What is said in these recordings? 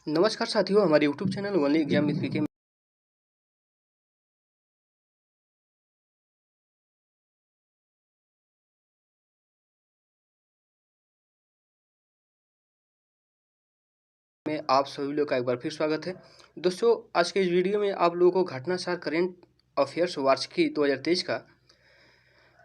नमस्कार साथियों, हमारे YouTube channel only exam with PK में आप सभी लोग का एक बार फिर स्वागत है। दोस्तों, आज के इस वीडियो में आप लोगों को घटनासार करेंट अफेयर्स वार्षिकी 2023 का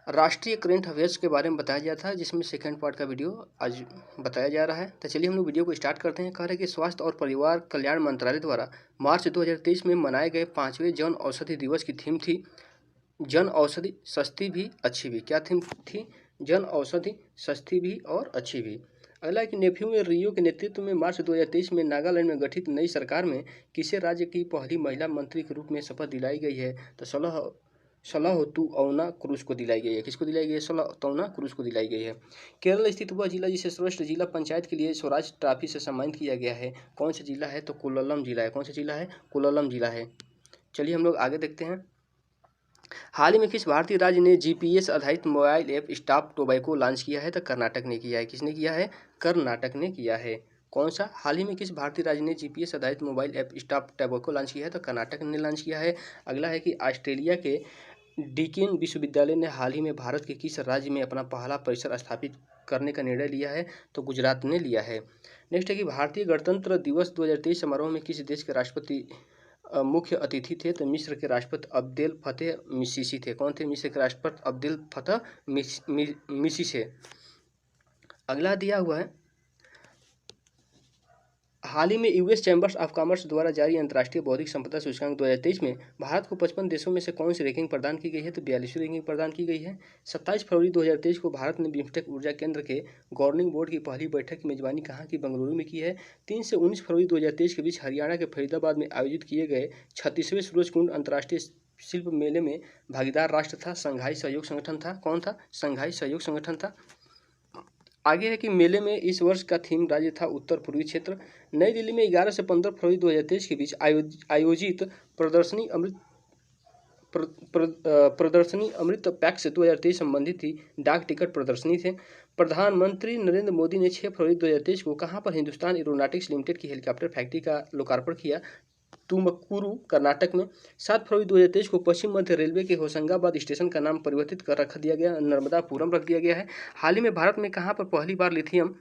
राष्ट्रीय करेंट अफेयर्स के बारे में बताया गया था, जिसमें सेकंड पार्ट का वीडियो आज बताया जा रहा है। तो चलिए हम लोग वीडियो को स्टार्ट करते हैं। कह रहे हैं कि स्वास्थ्य और परिवार कल्याण मंत्रालय द्वारा मार्च 2023 में मनाए गए 5वें जन औषधि दिवस की थीम थी जन औषधि सस्ती भी अच्छी भी। क्या थीम थी? जन औषधि सस्ती भी और अच्छी भी। अगला है कि नेफ्यू में रियो के नेतृत्व में मार्च 2023 में नागालैंड में गठित नई सरकार में किसे राज्य की पहली महिला मंत्री के रूप में शपथ दिलाई गई है? तो सलाहोतुअना क्रूज को दिलाई गई है। किसको दिलाई गई है? सलाहोतुअना क्रूज को दिलाई गई है। केरल स्थित वह जिला जिसे श्रेष्ठ जिला पंचायत के लिए स्वराज ट्रॉफी से सम्मानित किया गया है, कौन सा जिला है? तो कोल्लम जिला है। कौन सा जिला है? कोल्लम जिला है। चलिए हम लोग आगे देखते हैं। हाल ही में किस भारतीय राज्य ने जीपीएस आधारित mobile app stop tobacco launch किया है? तो कर्नाटक ने किया है। किसने किया है? कर्नाटक ने किया है। कौन सा? हाल ही में किस भारतीय राज्य ने जीपीएस आधारित mobile app stop tobacco launch किया है? तो कर्नाटक ने लॉन्च किया है। अगला है कि ऑस्ट्रेलिया के डीकेन विश्वविद्यालय ने हाल ही में भारत के किस राज्य में अपना पहला परिसर स्थापित करने का निर्णय लिया है? तो गुजरात ने लिया है। नेक्स्ट है कि भारतीय गणतंत्र दिवस 2023 समारोह में किस देश के राष्ट्रपति मुख्य अतिथि थे? तो मिस्र के राष्ट्रपति अब्देल फतेह मिसीसी थे। कौन थे? मिस्र के राष्ट्रपति अब्देल फतेह मिसीसी। अगला दिया हुआ है, हाल ही में यूएस चैम्बर्स ऑफ कॉमर्स द्वारा जारी अंतर्राष्ट्रीय बौद्धिक संपदा सूचकांक 2023 में भारत को 55 देशों में से कौन सी रैंकिंग प्रदान की गई है? तो 42वीं रैंकिंग प्रदान की गई है। 27 फरवरी 2023 को भारत ने बिम्स्टेक ऊर्जा केंद्र के गवर्निंग बोर्ड की पहली बैठक की मेजबानी कहाँ की? बेंगलुरु में की है। 3 से 19 फरवरी 2023 के बीच हरियाणा के फरीदाबाद में आयोजित किए गए 36वें सूरजकुंड अंतर्राष्ट्रीय शिल्प मेले में भागीदार राष्ट्र था संघाई सहयोग संगठन था। कौन था? संघाई सहयोग संगठन था। आगे है कि मेले में इस वर्ष का थीम राज्य था उत्तर पूर्वी क्षेत्र। नई दिल्ली में 11 से 15 फरवरी 2023 के बीच आयोजित प्रदर्शनी अमृत पैक्स 2023 संबंधित थी। डाक टिकट प्रदर्शनी थे। प्रधानमंत्री नरेंद्र मोदी ने 6 फरवरी 2023 को कहां पर हिंदुस्तान एरोनॉटिक्स लिमिटेड की हेलीकॉप्टर फैक्ट्री का लोकार्पण किया? तुमकुरू कर्नाटक में। 7 फरवरी 2023 को पश्चिम मध्य रेलवे के होशंगाबाद स्टेशन का नाम परिवर्तित कर रख दिया गया, नर्मदापुरम रख दिया गया है। हाल ही में भारत में कहां पर पहली बार लिथियम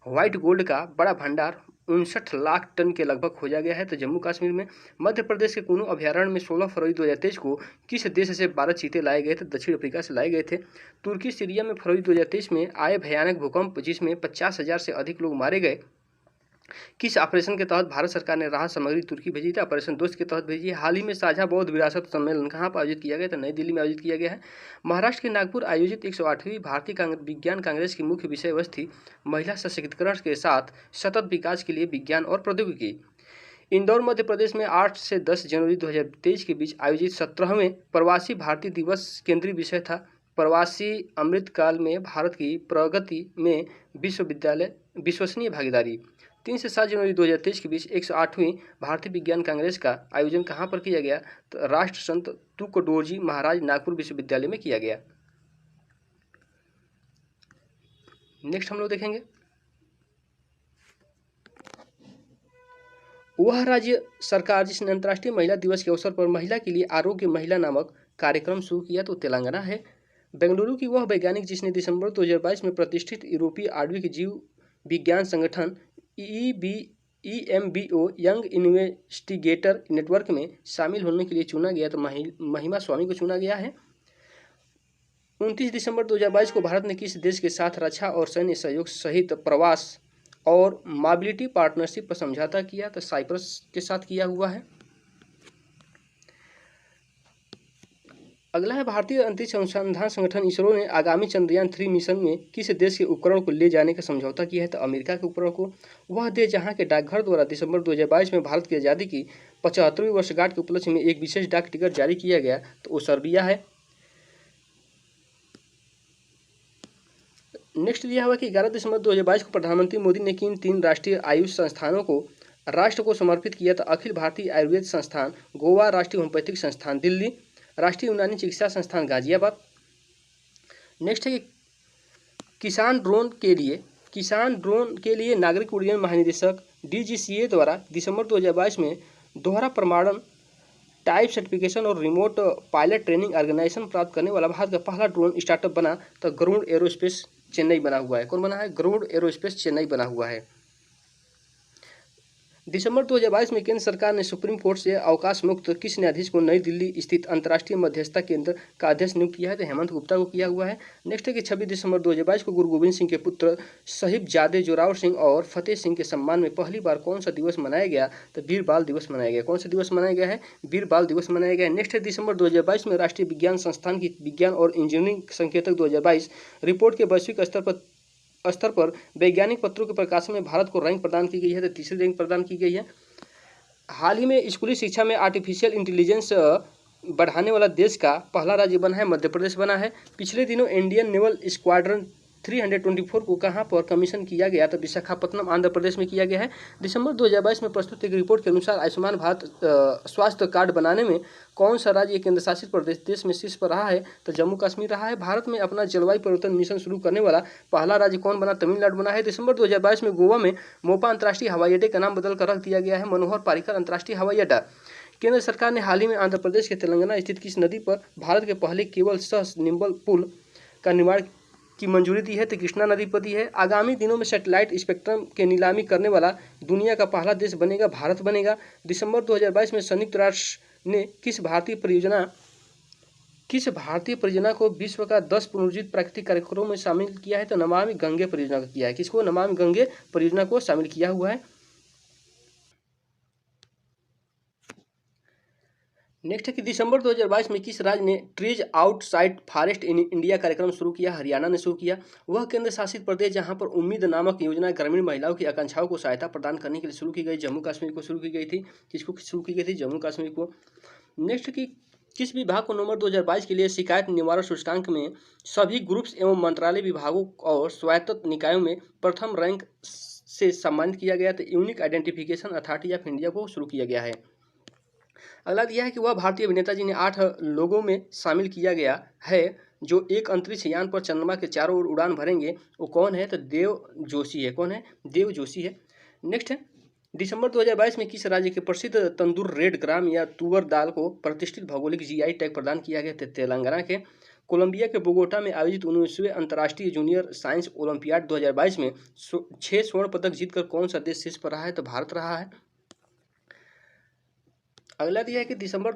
व्हाइट गोल्ड का बड़ा भंडार 59 लाख टन के लगभग खोजा गया है? तो जम्मू कश्मीर में। मध्य प्रदेश के कुनू अभ्यारण्य में 16 फरवरी 2023 को किस देश से 12 चीते लाए गए थे? दक्षिण अफ्रीका से लाए गए थे। तुर्की सीरिया में फरवरी 2023 में आए भयानक भूकंप जिसमें 50,000 से अधिक लोग मारे गए, किस ऑपरेशन के तहत भारत सरकार ने राहत सामग्री तुर्की भेजी थी? ऑपरेशन दोस्त के तहत भेजी है। हाल ही में साझा बौद्ध विरासत सम्मेलन कहाँ पर आयोजित किया गया? तो नई दिल्ली में आयोजित किया गया है। महाराष्ट्र के नागपुर आयोजित 108वीं भारतीय विज्ञान कांग्रेस की मुख्य विषय वस्तु थी महिला सशक्तिकरण के साथ सतत विकास के लिए विज्ञान और प्रौद्योगिकी। इंदौर मध्य प्रदेश में 8 से 10 जनवरी 2023 के बीच आयोजित 17वें प्रवासी भारतीय दिवस केंद्रीय विषय था प्रवासी अमृतकाल में भारत की प्रगति में विश्वविद्यालय विश्वसनीय भागीदारी। 3 से 7 जनवरी 2023 के बीच 108वीं भारतीय विज्ञान कांग्रेस का आयोजन कहाँ पर किया गया? तो राष्ट्र संत तुकडोजी महाराज नागपुर विश्वविद्यालय में किया गया। नेक्स्ट हम लोग देखेंगे, वह राज्य सरकार जिसने अंतर्राष्ट्रीय महिला दिवस के अवसर पर महिला के लिए आरोग्य महिला नामक कार्यक्रम शुरू किया, तो तेलंगाना है। बेंगलुरु की वह वैज्ञानिक जिसने दिसंबर 2022 में प्रतिष्ठित यूरोपीय आणविक जीव विज्ञान संगठन EMBO यंग इन्वेस्टिगेटर नेटवर्क में शामिल होने के लिए चुना गया, तो महिमा स्वामी को चुना गया है। 29 दिसंबर 2022 को भारत ने किस देश के साथ रक्षा और सैन्य सहयोग सहित प्रवास और मोबिलिटी पार्टनरशिप पर समझौता किया? तो साइप्रस के साथ किया हुआ है। अगला है, भारतीय अंतरिक्ष अनुसंधान संगठन इसरो ने आगामी चंद्रयान 3 मिशन में किस देश के उपकरण को ले जाने का समझौता किया है? तो अमेरिका के उपकरण को। वह देश जहां के डाकघर द्वारा दिसंबर 2022 में भारत की आज़ादी की 75वीं वर्षगांठ के उपलक्ष्य में एक विशेष डाक टिकट जारी किया गया, तो वो सर्बिया है। नेक्स्ट दिया हुआ कि 11 दिसंबर 2022 को प्रधानमंत्री मोदी ने किन 3 राष्ट्रीय आयुष संस्थानों को राष्ट्र को समर्पित किया? तो अखिल भारतीय आयुर्वेद संस्थान गोवा, राष्ट्रीय होम्योपैथिक संस्थान दिल्ली, राष्ट्रीय यूनानी चिकित्सा संस्थान गाजियाबाद। नेक्स्ट है कि किसान ड्रोन के लिए नागरिक उड्डयन महानिदेशक DGCA द्वारा दिसंबर 2022 में दोहरा प्रमाणन, टाइप सर्टिफिकेशन और रिमोट पायलट ट्रेनिंग ऑर्गेनाइजेशन प्राप्त करने वाला भारत का पहला ड्रोन स्टार्टअप बना तो गरुड़ एरोस्पेस चेन्नई बना हुआ है। कौन बना है? गरुड़ एरोस्पेस चेन्नई बना हुआ है। दिसंबर 2022 में केंद्र सरकार ने सुप्रीम कोर्ट से अवकाश मुक्त किस न्यायाधीश को नई दिल्ली स्थित अंतर्राष्ट्रीय मध्यस्थता केंद्र का अध्यक्ष नियुक्त किया है? तो हेमंत गुप्ता को किया हुआ है। नेक्स्ट है कि 26 दिसंबर 2022 को गुरु गोविंद सिंह के पुत्र साहिबजादे जोरावर सिंह और फतेह सिंह के सम्मान में पहली बार कौन सा दिवस मनाया गया? तो वीर बाल दिवस मनाया गया। कौन सा दिवस मनाया गया है? वीर बाल दिवस मनाया गया है। नेक्स्ट है दिसंबर 2022 में राष्ट्रीय विज्ञान संस्थान की विज्ञान और इंजीनियरिंग संकेतक 2022 रिपोर्ट के वैश्विक स्तर पर वैज्ञानिक पत्रों के प्रकाशन में भारत को रैंक प्रदान की गई है, तो तीसरी रैंक प्रदान की गई है। हाल ही में स्कूली शिक्षा में आर्टिफिशियल इंटेलिजेंस बढ़ाने वाला देश का पहला राज्य बना है, मध्य प्रदेश बना है। पिछले दिनों इंडियन नेवल स्क्वाड्रन 324 को कहां पर कमीशन किया गया? तो विशाखापट्टनम आंध्र प्रदेश में किया गया है। दिसंबर 2022 में प्रस्तुत एक रिपोर्ट के अनुसार आयुष्मान भारत स्वास्थ्य कार्ड बनाने में कौन सा राज्य केंद्र शासित प्रदेश देश में शीर्ष पर रहा है? तो जम्मू कश्मीर रहा है। भारत में अपना जलवायु परिवर्तन मिशन शुरू करने वाला पहला राज्य कौन बना? तमिलनाडु बना है। दिसंबर 2022 में गोवा में मोपा अंतर्राष्ट्रीय हवाई अड्डे का नाम बदलकर रख दिया गया है मनोहर पारिकर अंतर्राष्ट्रीय हवाई अड्डा। केंद्र सरकार ने हाल ही में आंध्र प्रदेश के तेलंगाना स्थित किस नदी पर भारत के पहले केबल सह निम्बल पुल का निर्माण की मंजूरी दी है? तो कृष्णा नदी पर दी है। आगामी दिनों में सैटेलाइट स्पेक्ट्रम के नीलामी करने वाला दुनिया का पहला देश बनेगा, भारत बनेगा। दिसंबर 2022 में संयुक्त राष्ट्र ने किस भारतीय परियोजना को विश्व का 10 पुनर्जीवित प्राकृतिक कार्यक्रमों में शामिल किया है? तो नमामि गंगे परियोजना को किया है। किसको? नमामि गंगे परियोजना को शामिल किया हुआ है। नेक्स्ट है कि दिसंबर 2022 में किस राज्य ने trees outside forest in India कार्यक्रम शुरू किया? हरियाणा ने शुरू किया। वह केंद्र शासित प्रदेश जहां पर उम्मीद नामक योजना ग्रामीण महिलाओं की आकांक्षाओं को सहायता प्रदान करने के लिए शुरू की गई, जम्मू कश्मीर को शुरू की गई थी। किसको शुरू की गई थी? जम्मू कश्मीर को। नेक्स्ट की किस विभाग को नवंबर 2022 के लिए शिकायत निवारण सूचकांक में सभी ग्रुप्स एवं मंत्रालय विभागों और स्वायत्त निकायों में प्रथम रैंक से सम्मानित किया गया? तो unique identification authority of India को शुरू किया गया है। अगला दिया है कि वह भारतीय अभिनेता जिन्हें 8 लोगों में शामिल किया गया है जो एक अंतरिक्ष यान पर चंद्रमा के चारों ओर उड़ान भरेंगे, वो कौन है? तो देव जोशी है। कौन है? देव जोशी है। नेक्स्ट है दिसंबर 2022 में किस राज्य के प्रसिद्ध तंदूर रेड ग्राम या तुअर दाल को प्रतिष्ठित भौगोलिक GI टैग प्रदान किया गया? तेलंगाना के। कोलंबिया के बोगोटा में आयोजित 19वें अंतर्राष्ट्रीय जूनियर साइंस ओलंपियाड 2022 में 6 स्वर्ण पदक जीतकर कौन सा देश शीर्ष पर रहा है? तो भारत रहा है। अगला दिया है कि दिसंबर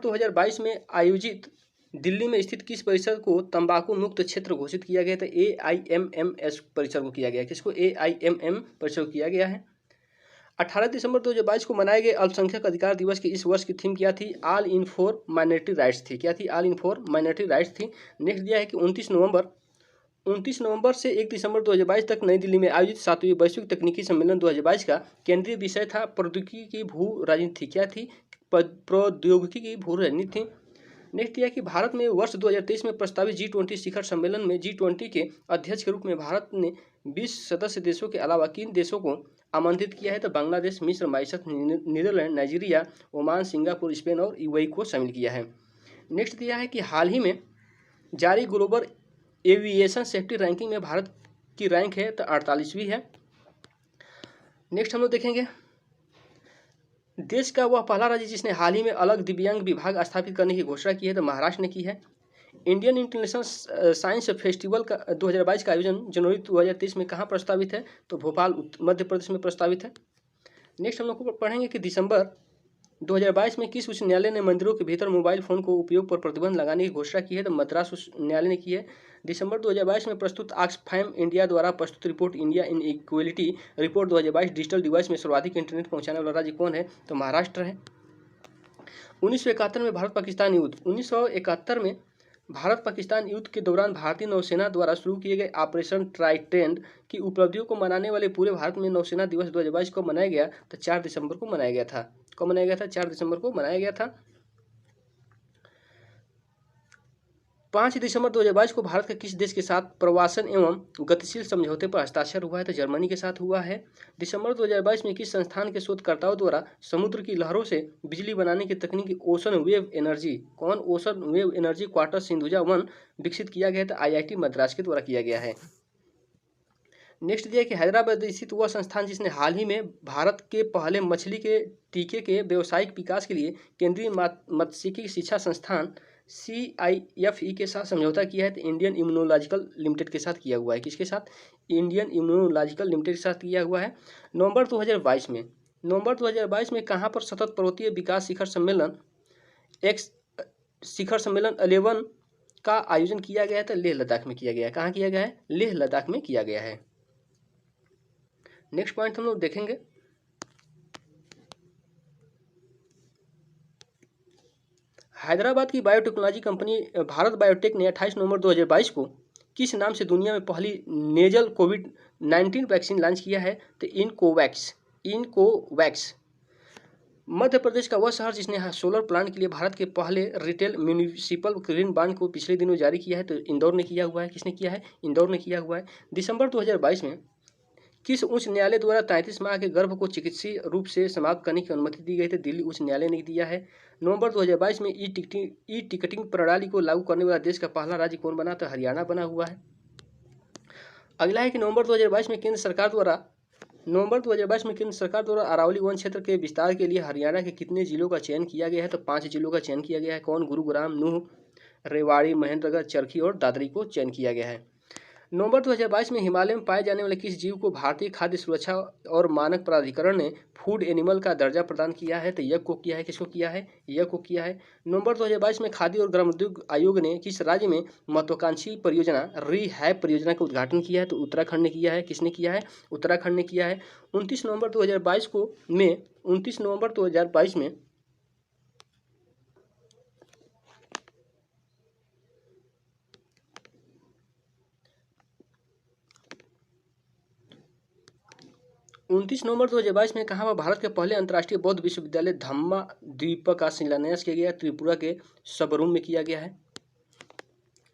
2022 में आयोजित दिल्ली में स्थित किस परिसर को तंबाकू मुक्त क्षेत्र घोषित किया गया? तो AIMMS परिसर को किया गया। किसको? AIMM परिसर को किया गया है। 18 दिसंबर 2022 को मनाए गए अल्पसंख्यक अधिकार दिवस की इस वर्ष की थीम क्या थी? All in for minority rights थी। क्या थी? All in for minority rights थी। नेक्स्ट दिया है कि 29 नवंबर से 1 दिसंबर 2022 तक नई दिल्ली में आयोजित 7वें वैश्विक तकनीकी सम्मेलन 2022 का केंद्रीय विषय था प्रौद्योगिकी की भू राजनीति। क्या थी? प्रौद्योगिकी की भू राजनीति थी। नेक्स्ट दिया कि भारत में वर्ष 2023 में प्रस्तावित G20 शिखर सम्मेलन में G20 के अध्यक्ष के रूप में भारत ने 20 सदस्य देशों के अलावा किन देशों को आमंत्रित किया है? तो बांग्लादेश, मिस्र, Mauritius, Netherlands, Nigeria, Oman, Singapore, Spain और UAE को शामिल किया है। नेक्स्ट दिया है कि हाल ही में जारी ग्लोबल एविएशन सेफ्टी रैंकिंग में भारत की रैंक है तो 48वीं है। नेक्स्ट हम लोग देखेंगे देश का वह पहला राज्य जिसने हाल ही में अलग दिव्यांग विभाग स्थापित करने की घोषणा की है तो महाराष्ट्र ने की है। इंडियन इंटरनेशनल साइंस फेस्टिवल का 2022 का आयोजन जनवरी 2023 में कहाँ प्रस्तावित है? तो भोपाल मध्य प्रदेश में प्रस्तावित है। नेक्स्ट हम लोग पढ़ेंगे कि दिसंबर 2022 में किस उच्च न्यायालय ने मंदिरों के भीतर मोबाइल फोन को उपयोग पर प्रतिबंध लगाने की घोषणा की है? तो मद्रास उच्च न्यायालय ने की है। दिसंबर 2022 में प्रस्तुत ऑक्सफैम इंडिया द्वारा प्रस्तुत report India in equality report 2022 digital device में सर्वाधिक इंटरनेट पहुंचाने वाला राज्य कौन है? तो महाराष्ट्र है। 1971 में भारत पाकिस्तान युद्ध 1971 में भारत पाकिस्तान युद्ध के दौरान भारतीय नौसेना द्वारा शुरू किए गए ऑपरेशन ट्राइडेंट की उपलब्धियों को मनाने वाले पूरे भारत में नौसेना दिवस 2022 को मनाया गया तो 4 दिसंबर को मनाया गया था। कब मनाया गया था? 4 दिसंबर को मनाया गया था। 5 दिसंबर 2022 को भारत का किस देश के साथ प्रवासन एवं गतिशील समझौते पर हस्ताक्षर हुआ है? तो जर्मनी के साथ हुआ है। दिसंबर 2022 में किस संस्थान के शोधकर्ताओं द्वारा समुद्र की लहरों से बिजली बनाने की तकनीक ocean wave energy ocean wave energy quarter Sindhuja 1 विकसित किया गया था? IIT मद्रास के द्वारा किया गया है। नेक्स्ट दिया कि हैदराबाद स्थित वह संस्थान जिसने हाल ही में भारत के पहले मछली के टीके के व्यावसायिक विकास के लिए केंद्रीय मत्स्यिकी शिक्षा संस्थान CIFE के साथ समझौता किया है, तो इंडियन इम्यूनोलॉजिकल लिमिटेड के साथ किया हुआ है। किसके साथ? इंडियन इम्यूनोलॉजिकल लिमिटेड के साथ किया हुआ है। नवंबर 2022 में कहाँ पर सतत पर्वतीय विकास शिखर सम्मेलन 11 का आयोजन किया गया है? तो लेह लद्दाख में किया गया है। कहाँ किया गया है? लेह लद्दाख में किया गया है। नेक्स्ट पॉइंट हम लोग देखेंगे, हैदराबाद की बायोटेक्नोलॉजी कंपनी भारत बायोटेक ने 28 नवंबर 2022 को किस नाम से दुनिया में पहली नेजल कोविड-19 वैक्सीन लॉन्च किया है? तो इनकोवैक्स। मध्य प्रदेश का वह शहर जिसने सोलर प्लांट के लिए भारत के पहले रिटेल म्यूनिसिपल ग्रीन बॉन्ड को पिछले दिनों जारी किया है? तो इंदौर ने किया हुआ है। किसने किया है? इंदौर ने किया हुआ है। दिसंबर 2022 में किस उच्च न्यायालय द्वारा 33 माह के गर्भ को चिकित्सीय रूप से समाप्त करने की अनुमति दी गई थी? दिल्ली उच्च न्यायालय ने दिया है। नवंबर 2022 में ई टिकटिंग प्रणाली को लागू करने वाला देश का पहला राज्य कौन बना? तो हरियाणा बना हुआ है। अगला है कि नवंबर 2022 में केंद्र सरकार द्वारा अरावली वन क्षेत्र के विस्तार के लिए हरियाणा के कितने जिलों का चयन किया गया है? तो 5 जिलों का चयन किया गया है। कौन? गुरुग्राम, नूंह, रेवाड़ी, महेंद्रगढ़, चरखी और दादरी को चयन किया गया है। नवंबर 2022 में हिमालय में पाए जाने वाले किस जीव को भारतीय खाद्य सुरक्षा और मानक प्राधिकरण ने फूड एनिमल का दर्जा प्रदान किया है? तो यज्ञ को किया है। किसको किया है? यज्ञ को किया है। नवंबर 2022 में खाद्य और ग्रामोद्योग आयोग ने किस राज्य में महत्वाकांक्षी परियोजना रीहैब परियोजना का उद्घाटन किया है? तो उत्तराखंड ने किया है। किसने किया है? उत्तराखंड ने किया है। 29 नवंबर 2022 में 29 नवंबर 2022 में 29 नवंबर 2022 में कहाँ पर भारत के पहले अंतर्राष्ट्रीय बौद्ध विश्वविद्यालय धम्मा द्वीप का शिलान्यास किया गया? त्रिपुरा के सबरूम में किया गया है।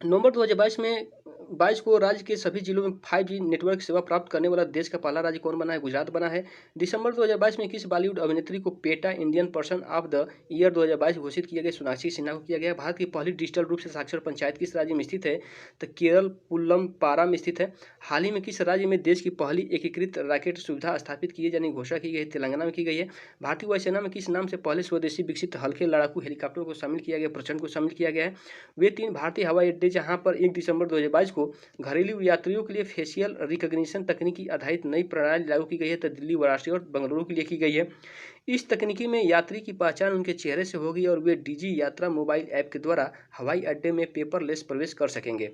नवंबर 2022 को राज्य के सभी जिलों में 5G नेटवर्क सेवा प्राप्त करने वाला देश का पहला राज्य कौन बना है? गुजरात बना है। दिसंबर 2022 में किस बॉलीवुड अभिनेत्री को PETA Indian person of the year 2022 घोषित किया गया? सोनाक्षी सिन्हा को किया गया। भारत की पहली डिजिटल रूप से साक्षर पंचायत किस राज्य में स्थित है? तो केरल पुल्लमपारा में स्थित है। हाल ही में किस राज्य में देश की पहली एकीकृत रॉकेट सुविधा स्थापित किए जाने की घोषणा की गई है? तेलंगाना में की गई है। भारतीय वायुसेना में किस नाम से पहले स्वदेशी विकसित हल्के लड़ाकू हेलीकॉप्टर को शामिल किया गया? प्रचंड को शामिल किया गया है। वे 3 भारतीय हवाई अड्डे जहां पर 1 दिसंबर 2022 को घरेलू यात्रियों के लिए फेशियल रिकॉग्निशन तकनीकी आधारित नई प्रणाली लागू की गई है। तो दिल्ली, वाराणसी और बेंगलुरु के लिए की गई है। इस तकनीकी में यात्री की पहचान उनके चेहरे से होगी और वे डिजी यात्रा मोबाइल ऐप के द्वारा हवाई अड्डे में पेपरलेस प्रवेश कर सकेंगे।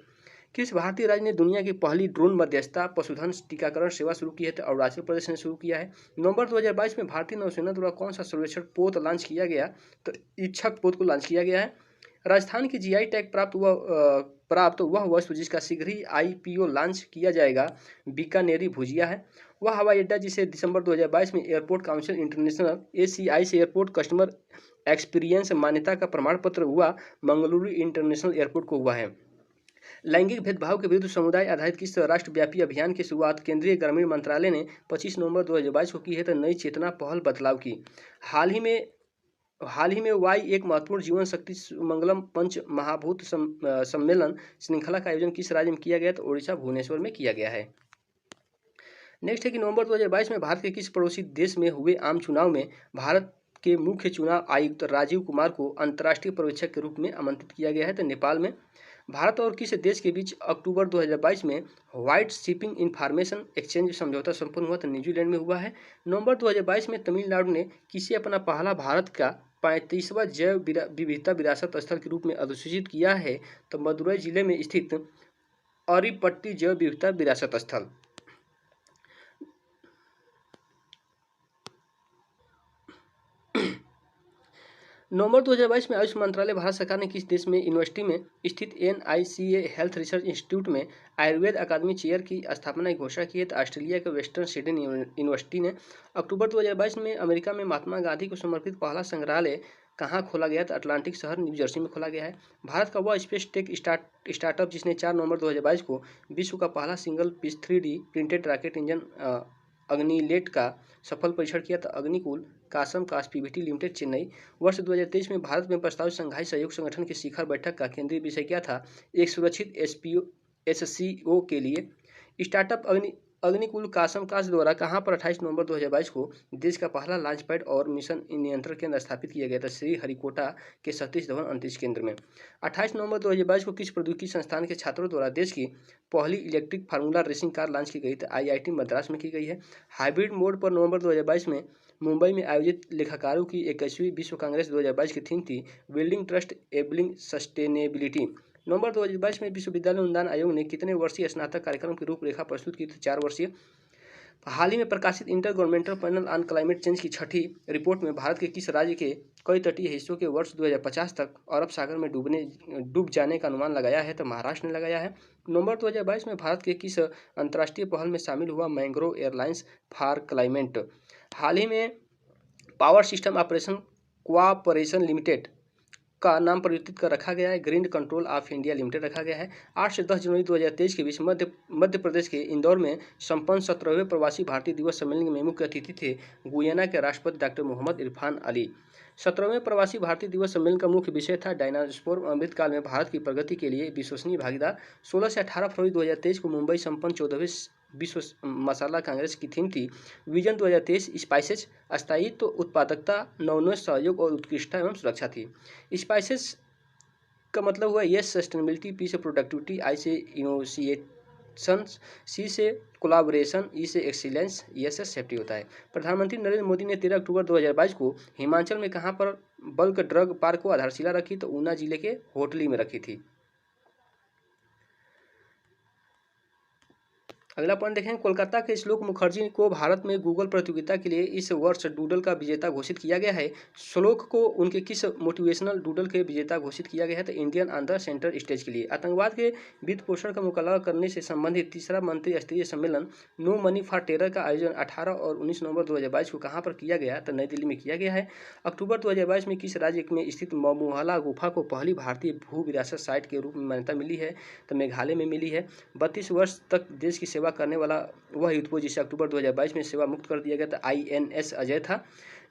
किस भारतीय राज्य ने दुनिया की पहली ड्रोन मध्यस्थता पशुधन टीकाकरण सेवा शुरू की है? तो अरुणाचल प्रदेश ने शुरू किया है। नवंबर 2022 में भारतीय नौसेना द्वारा कौन सा सर्वेक्षण पोत लॉन्च किया गया? तो इच्छक पोत को लॉन्च किया गया है। राजस्थान की GI टैग प्राप्त वह वस्तु जिसका शीघ्र ही IPO लॉन्च किया जाएगा बीकानेरी भुजिया है। वह हवाई अड्डा जिसे दिसंबर 2022 में एयरपोर्ट काउंसिल इंटरनेशनल ACI से एयरपोर्ट कस्टमर एक्सपीरियंस मान्यता का प्रमाण पत्र हुआ मंगलुरु इंटरनेशनल एयरपोर्ट को हुआ है। लैंगिक भेदभाव के विरुद्ध समुदाय आधारित किस राष्ट्रव्यापी अभियान की शुरुआत केंद्रीय ग्रामीण मंत्रालय ने 25 नवंबर 2022 को की है? तो नई चेतना पहल बदलाव की। हाल ही में वाई एक महत्वपूर्ण जीवन शक्ति मंगलम पंच महाभूत सम्मेलन श्रृंखला का आयोजन किस राज्य में किया गया? तो ओडिशा भुवनेश्वर में किया गया है। नेक्स्ट है कि नवंबर 2022 में भारत के किस पड़ोसी देश में हुए आम चुनाव में भारत के मुख्य चुनाव आयुक्त राजीव कुमार को अंतर्राष्ट्रीय पर्यवेक्षक के रूप में आमंत्रित किया गया है? तो नेपाल में। भारत और किस देश के बीच अक्टूबर 2022 में व्हाइट शिपिंग इंफॉर्मेशन एक्सचेंज समझौता संपन्न हुआ? तो न्यूजीलैंड में हुआ है। नवंबर 2022 में तमिलनाडु ने किसे अपना पहला भारत का 35वां जैव विविधता विरासत स्थल के रूप में अधिसूचित किया है? तो मदुरई जिले में स्थित अरिपट्टी जैव विविधता विरासत स्थल। नवंबर 2022 में आयुष मंत्रालय भारत सरकार ने किस देश में यूनिवर्सिटी में स्थित NICA हेल्थ रिसर्च इंस्टीट्यूट में आयुर्वेद अकादमी चेयर की स्थापना की घोषणा की है? तो ऑस्ट्रेलिया के वेस्टर्न सिडनी यूनिवर्सिटी ने। अक्टूबर 2022 में अमेरिका में महात्मा गांधी को समर्पित पहला संग्रहालय कहाँ खोला गया? तो अटलांटिक शहर न्यू जर्सी में खोला गया है। भारत का वह स्पेस टेक स्टार्टअप जिसने 4 नवंबर 2022 को विश्व का पहला single piece 3D printed rocket engine Agnilet का सफल परीक्षण किया? तो अग्निकुल कासम कास PVT लिमिटेड चेन्नई। वर्ष 2023 में भारत में प्रस्तावित संघाई सहयोग संगठन की शिखर बैठक का केंद्रीय विषय क्या था? एक सुरक्षित SCO के लिए स्टार्टअप अग्निकुल कासम काश द्वारा कहाँ पर 28 नवंबर 2022 को देश का पहला लॉन्च पैड और मिशन नियंत्रण केंद्र स्थापित किया गया था? श्री हरिकोटा के सतीश धवन अंतरिक्ष केंद्र में। 28 नवंबर 2022 को किस प्रौद्योगिकी संस्थान के छात्रों द्वारा देश की पहली electric formula racing car launch की गई? तो IIT मद्रास में की गई है। हाइब्रिड मोड पर नवंबर 2022 में मुंबई में आयोजित लेखाकारों की 21वीं विश्व कांग्रेस 2022 की थीम थी बिल्डिंग ट्रस्ट एबलिंग सस्टेनेबिलिटी। नवंबर 2022 में विश्वविद्यालय अनुदान आयोग ने कितने वर्षीय स्नातक कार्यक्रम की रूपरेखा प्रस्तुत की थी? 4 वर्षीय। हाल ही में प्रकाशित inter governmental panel on climate change की 6ठी रिपोर्ट में भारत के किस राज्य के कई तटीय हिस्सों के वर्ष 2050 तक अरब सागर में डूब जाने का अनुमान लगाया है? तो महाराष्ट्र ने लगाया है। नवंबर 2022 में भारत के किस अंतर्राष्ट्रीय पहल में शामिल हुआ? Mangrove airlines for climate. हाल ही में power system operation cooperation limited का नाम परिवर्तित कर रखा गया है, grid control of India limited रखा गया है। 8 से 10 जनवरी 2023 के बीच मध्य प्रदेश के इंदौर में संपन्न 17वें प्रवासी भारतीय दिवस सम्मेलन में मुख्य अतिथि थे गुयाना के राष्ट्रपति डॉक्टर मोहम्मद इरफान अली। 17वें प्रवासी भारतीय दिवस सम्मेलन का मुख्य विषय था डायनासोर अमृतकाल में भारत की प्रगति के लिए विश्वसनीय भागीदार। 16 से 18 फरवरी 2023 को मुंबई संपन्न 14वें विश्व मसाला कांग्रेस की थीम थी विजन 2023 स्पाइसेस, स्थायित्व, उत्पादकता, नवोन्मेष, सहयोग और उत्कृष्टता एवं सुरक्षा थी। स्पाइसेस का मतलब हुआ यस सस्टेनेबिलिटी, पी से प्रोडक्टिविटी, आई से इनोसिएशन, सी से कोलाबोरेशन, ई से एक्सीलेंस, एस से सेफ्टी होता है। प्रधानमंत्री नरेंद्र मोदी ने 13 अक्टूबर 2022 को हिमाचल में कहाँ पर बल्क ड्रग पार्क को आधारशिला रखी? तो ऊना जिले के होटली में रखी थी। अगला पॉइंट देखें, कोलकाता के श्लोक मुखर्जी को भारत में गूगल प्रतियोगिता के लिए इस वर्ष डूडल का विजेता घोषित किया गया है। श्लोक को उनके किस मोटिवेशनल डूडल के विजेता घोषित किया गया है? तो Indian on the centre stage के लिए। आतंकवाद के वित्त पोषण का मुकाबला करने से संबंधित तीसरा मंत्री स्तरीय सम्मेलन नो मनी फॉर टेरर का आयोजन 18 और 19 नवंबर 2022 को कहाँ पर किया गया? तो नई दिल्ली में किया गया है। अक्टूबर 2022 में किस राज्य में स्थित मोहला गुफा को पहली भारतीय भू विरासत साइट के रूप में मान्यता मिली है? तो मेघालय में मिली है। 32 वर्ष तक देश की सेवा करने वाला वह युद्धपोत जिसे अक्टूबर 2022 में सेवा मुक्त कर दिया गया था INS अजय था।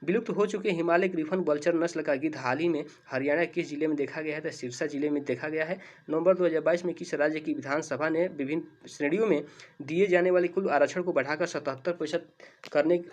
विलुप्त हो चुके हिमालय ग्रिफन बल्चर नस्ल का गिद्ध हाल ही में हरियाणा के किस जिले में देखा गया है? तो सिरसा जिले में देखा गया है। नवंबर 2022 में किस राज्य की विधानसभा ने विभिन्न श्रेणियों में दिए जाने वाले कुल आरक्षण को बढ़ाकर 77%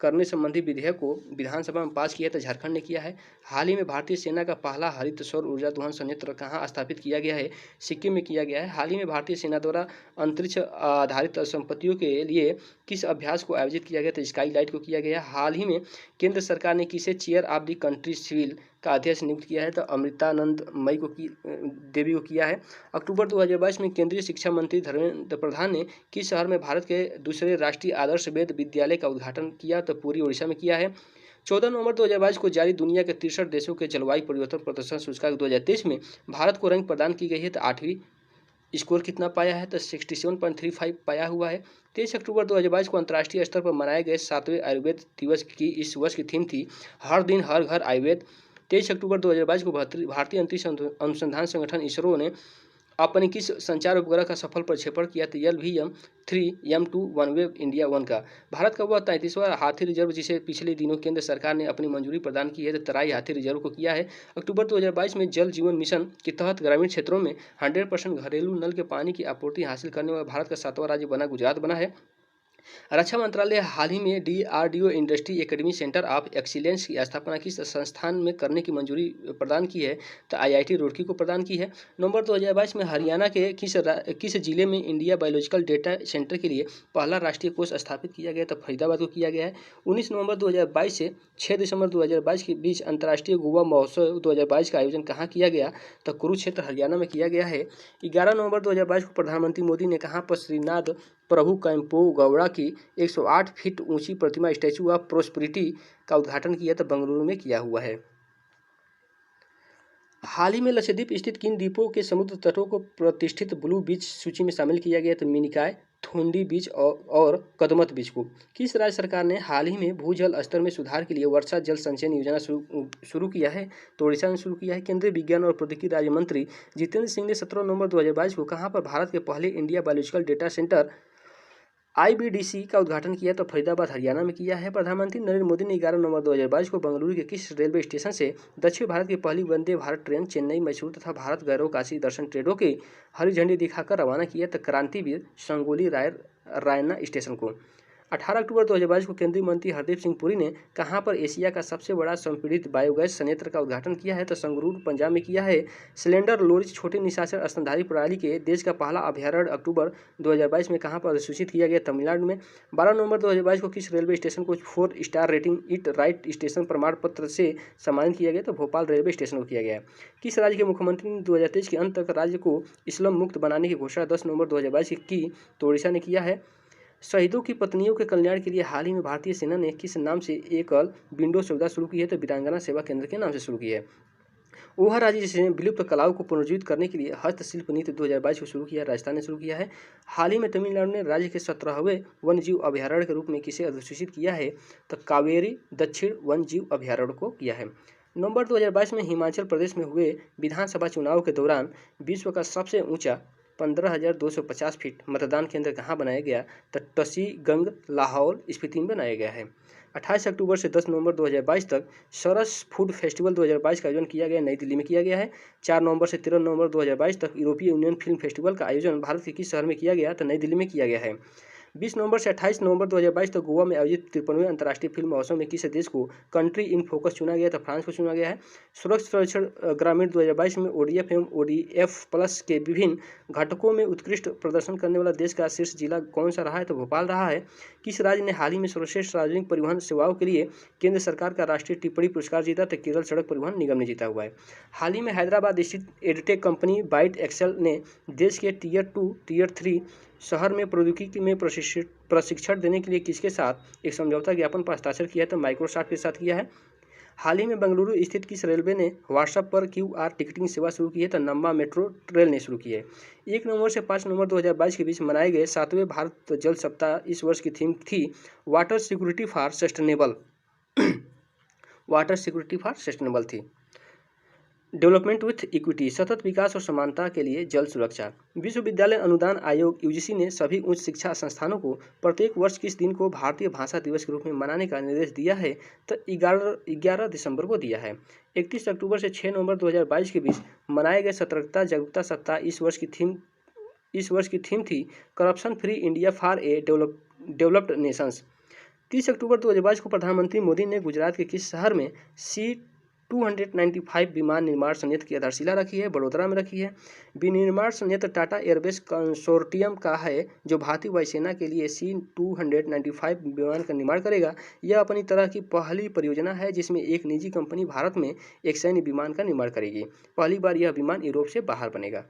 करने संबंधी विधेयक को विधानसभा में पास किया? तो झारखंड ने किया है। हाल ही में भारतीय सेना का पहला हरित सौर ऊर्जा दोहन संयंत्र कहाँ स्थापित किया गया है? सिक्किम में किया गया है। हाल ही में भारतीय सेना द्वारा अंतरिक्ष आधारित संपत्तियों के लिए किस अभ्यास को आयोजित किया गया? तो स्काई लाइट को किया गया। हाल ही में केंद्र सरकार ने किसे chair of the country civil का अध्यक्ष नियुक्त किया है? तो अमृतानंद मई को देवी को किया है। अक्टूबर 2022 में केंद्रीय शिक्षा मंत्री धर्मेंद्र प्रधान ने किस शहर में भारत के दूसरे राष्ट्रीय आदर्श वेद विद्यालय का उद्घाटन किया? तो पूरी ओडिशा में किया है। 14 नवंबर 2022 को जारी दुनिया के 63 देशों के जलवायु परिवर्तन प्रदर्शन सूचकांक 2023 में भारत को रैंक प्रदान की गई है। तो 8वीं स्कोर कितना पाया है? तो 67.35 पाया हुआ है। 23 अक्टूबर 2022 को अंतर्राष्ट्रीय स्तर पर मनाए गए 7वें आयुर्वेद दिवस की इस वर्ष की थीम थी हर दिन हर घर आयुर्वेद। 23 अक्टूबर 2022 को भारतीय अंतरिक्ष अनुसंधान संगठन इसरो ने अपने किस संचार उपग्रह का सफल प्रक्षेपण किया? तो LVM-3 OneWeb India 1 का। भारत का वह 33वां हाथी रिजर्व जिसे पिछले दिनों केंद्र सरकार ने अपनी मंजूरी प्रदान की है तो तराई हाथी रिजर्व को किया है। अक्टूबर 2022 में जल जीवन मिशन के तहत ग्रामीण क्षेत्रों में 100% घरेलू नल के पानी की आपूर्ति हासिल करने वाला भारत का 7वां राज्य बना गुजरात बना है। रक्षा मंत्रालय हाल ही में DRDO industry academy centre of excellence की स्थापना किस संस्थान में करने की मंजूरी प्रदान की है? तो IIT रुड़की को प्रदान की है। नवंबर 2022 में हरियाणा के किस जिले में इंडिया बायोलॉजिकल डेटा सेंटर के लिए पहला राष्ट्रीय कोष स्थापित किया गया? तो फरीदाबाद को किया गया है। 19 नवंबर 2022 से 6 दिसंबर 2022 के बीच अंतर्राष्ट्रीय गोवा महोत्सव 2022 का आयोजन कहाँ किया गया? तो कुरुक्षेत्र हरियाणा में किया गया है। 11 नवंबर 2022 को प्रधानमंत्री मोदी ने कहाँ पर श्रीनाथ प्रभु कैंपो गौड़ा की 108 फीट ऊंची प्रतिमा स्टैचू ऑफ प्रोस्पेरिटी का उद्घाटन किया? तो बेंगलुरु में किया हुआ है। हाल ही में लक्षद्वीप स्थित किन द्वीपों के समुद्र तटों को प्रतिष्ठित ब्लू बीच सूची में शामिल किया गया? तो मिनिकॉय, थुंडी बीच और कदमत बीच को। किस राज्य सरकार ने हाल ही में भूजल स्तर में सुधार के लिए वर्षा जल संचयन योजना शुरू किया है? तो ओडिशा ने शुरू किया है। केंद्रीय विज्ञान और प्रौद्योगिकी राज्य मंत्री जितेंद्र सिंह ने 17 नवंबर 2022 को कहाँ पर भारत के पहले India biological data centre IBDC का उद्घाटन किया? तो फरीदाबाद हरियाणा में किया है। प्रधानमंत्री नरेंद्र मोदी ने 11 नवंबर 2022 को बेंगलुरु के किस रेलवे स्टेशन से दक्षिण भारत की पहली वंदे भारत ट्रेन चेन्नई, मैसूर तथा भारत गैरव काशी दर्शन ट्रेनों की हरी झंडी दिखाकर रवाना किया? तो क्रांतिवीर संगोली राय रायना स्टेशन को। 18 अक्टूबर 2022 को केंद्रीय मंत्री हरदीप सिंह पुरी ने कहां पर एशिया का सबसे बड़ा संपीड़ित बायोगैस संयंत्र का उद्घाटन किया है? तो संगरूर पंजाब में किया है। सिलेंडर लोरिज छोटे निशाचर स्तनधारी प्रणाली के देश का पहला अभ्यारण्य अक्टूबर 2022 में कहां पर अधिसूचित किया गया? तमिलनाडु में। 12 नवंबर 2022 को किस रेलवे स्टेशन को 4 star rating it right station प्रमाण पत्र से सम्मानित किया गया? तो भोपाल रेलवे स्टेशन को किया गया। किस राज्य के मुख्यमंत्री ने 2023 के अंत तक राज्य को इस्लाम मुक्त बनाने की घोषणा 10 नवंबर 2022 की? तो ओडिशा ने किया है। शहीदों की पत्नियों के कल्याण के लिए हाल ही में भारतीय सेना ने किस नाम से एकल विंडो सुविधा शुरू की है? तो वीरांगना सेवा केंद्र के नाम से शुरू की है। वह राज्य जिसने विलुप्त कलाओं को पुनर्जीवित करने के लिए हस्तशिल्प नीति 2022 को शुरू किया है, राजस्थान ने शुरू किया है। हाल ही में तमिलनाडु ने राज्य के 17वें वन्य जीव अभ्यारण्य के रूप में किसे अधिसूचित किया है? तो कावेरी दक्षिण वन्य जीव अभ्यारण्य को किया है। नवंबर 2022 में हिमाचल प्रदेश में हुए विधानसभा चुनाव के दौरान विश्व का सबसे ऊंचा 15,250 फीट मतदान केंद्र कहाँ बनाया गया? तो टसीगंग लाहौल स्पीति में बनाया गया है। 28 अक्टूबर से 10 नवंबर 2022 तक सरस फूड फेस्टिवल 2022 का आयोजन किया गया, नई दिल्ली में किया गया है। 4 नवंबर से 13 नवंबर 2022 तक यूरोपीय यूनियन फिल्म फेस्टिवल का आयोजन भारत के किस शहर में किया गया? तो नई दिल्ली में किया गया है। 20 नवंबर से 28 नवंबर 2022 तक गोवा में आयोजित 53वें अंतर्राष्ट्रीय फिल्म महोत्सव में किस देश को कंट्री इन फोकस चुना गया? तो फ्रांस को चुना गया है। सुरक्षा सर्वेक्षण ग्रामीण 2022 में ओडीएफ एवं ओडीएफ प्लस के विभिन्न घटकों में उत्कृष्ट प्रदर्शन करने वाला देश का शीर्ष जिला कौन सा रहा है? तो भोपाल रहा है। किस राज्य ने हाल ही में सर्वश्रेष्ठ सार्वजनिक परिवहन सेवाओं के लिए केंद्र सरकार का राष्ट्रीय टिप्पणी पुरस्कार जीता? तो केरल सड़क परिवहन निगम ने जीता हुआ है। हाल ही में हैदराबाद स्थित एडटेक कंपनी बाइट एक्सेल ने देश के टीयर 2 टीयर 3 शहर में प्रौद्योगिकी में प्रशिक्षण देने के लिए किसके साथ एक समझौता ज्ञापन पर हस्ताक्षर किया है? तो माइक्रोसॉफ्ट के साथ किया है। हाल ही में बेंगलुरु स्थित किस रेलवे ने व्हाट्सएप पर QR टिकटिंग सेवा शुरू की है? तो नम्मा मेट्रो रेल ने शुरू की है। 1 नवंबर से 5 नवंबर 2022 के बीच मनाए गए 7वें भारत जल सप्ताह इस वर्ष की थीम थी water security for sustainable water security for sustainable थी। डेवलपमेंट विथ इक्विटी सतत विकास और समानता के लिए जल सुरक्षा। विश्वविद्यालय अनुदान आयोग UGC ने सभी उच्च शिक्षा संस्थानों को प्रत्येक वर्ष किस दिन को भारतीय भाषा दिवस के रूप में मनाने का निर्देश दिया है? तो 11 दिसंबर को दिया है। 31 अक्टूबर से 6 नवंबर 2022 के बीच मनाए गए सतर्कता जागरूकता सप्ताह इस वर्ष की थीम थी corruption free India for a developed Nations. 30 अक्टूबर 2022 को प्रधानमंत्री मोदी ने गुजरात के किस शहर में C-295 विमान निर्माण संयंत्र की आधारशिला रखी है? बड़ोदरा में रखी है। विनिर्माण संयंत्र टाटा एयरबेस कंसोर्टियम का है जो भारतीय वायुसेना के लिए C-295 विमान का निर्माण करेगा। यह अपनी तरह की पहली परियोजना है जिसमें एक निजी कंपनी भारत में एक सैन्य विमान का निर्माण करेगी। पहली बार यह विमान यूरोप से बाहर बनेगा।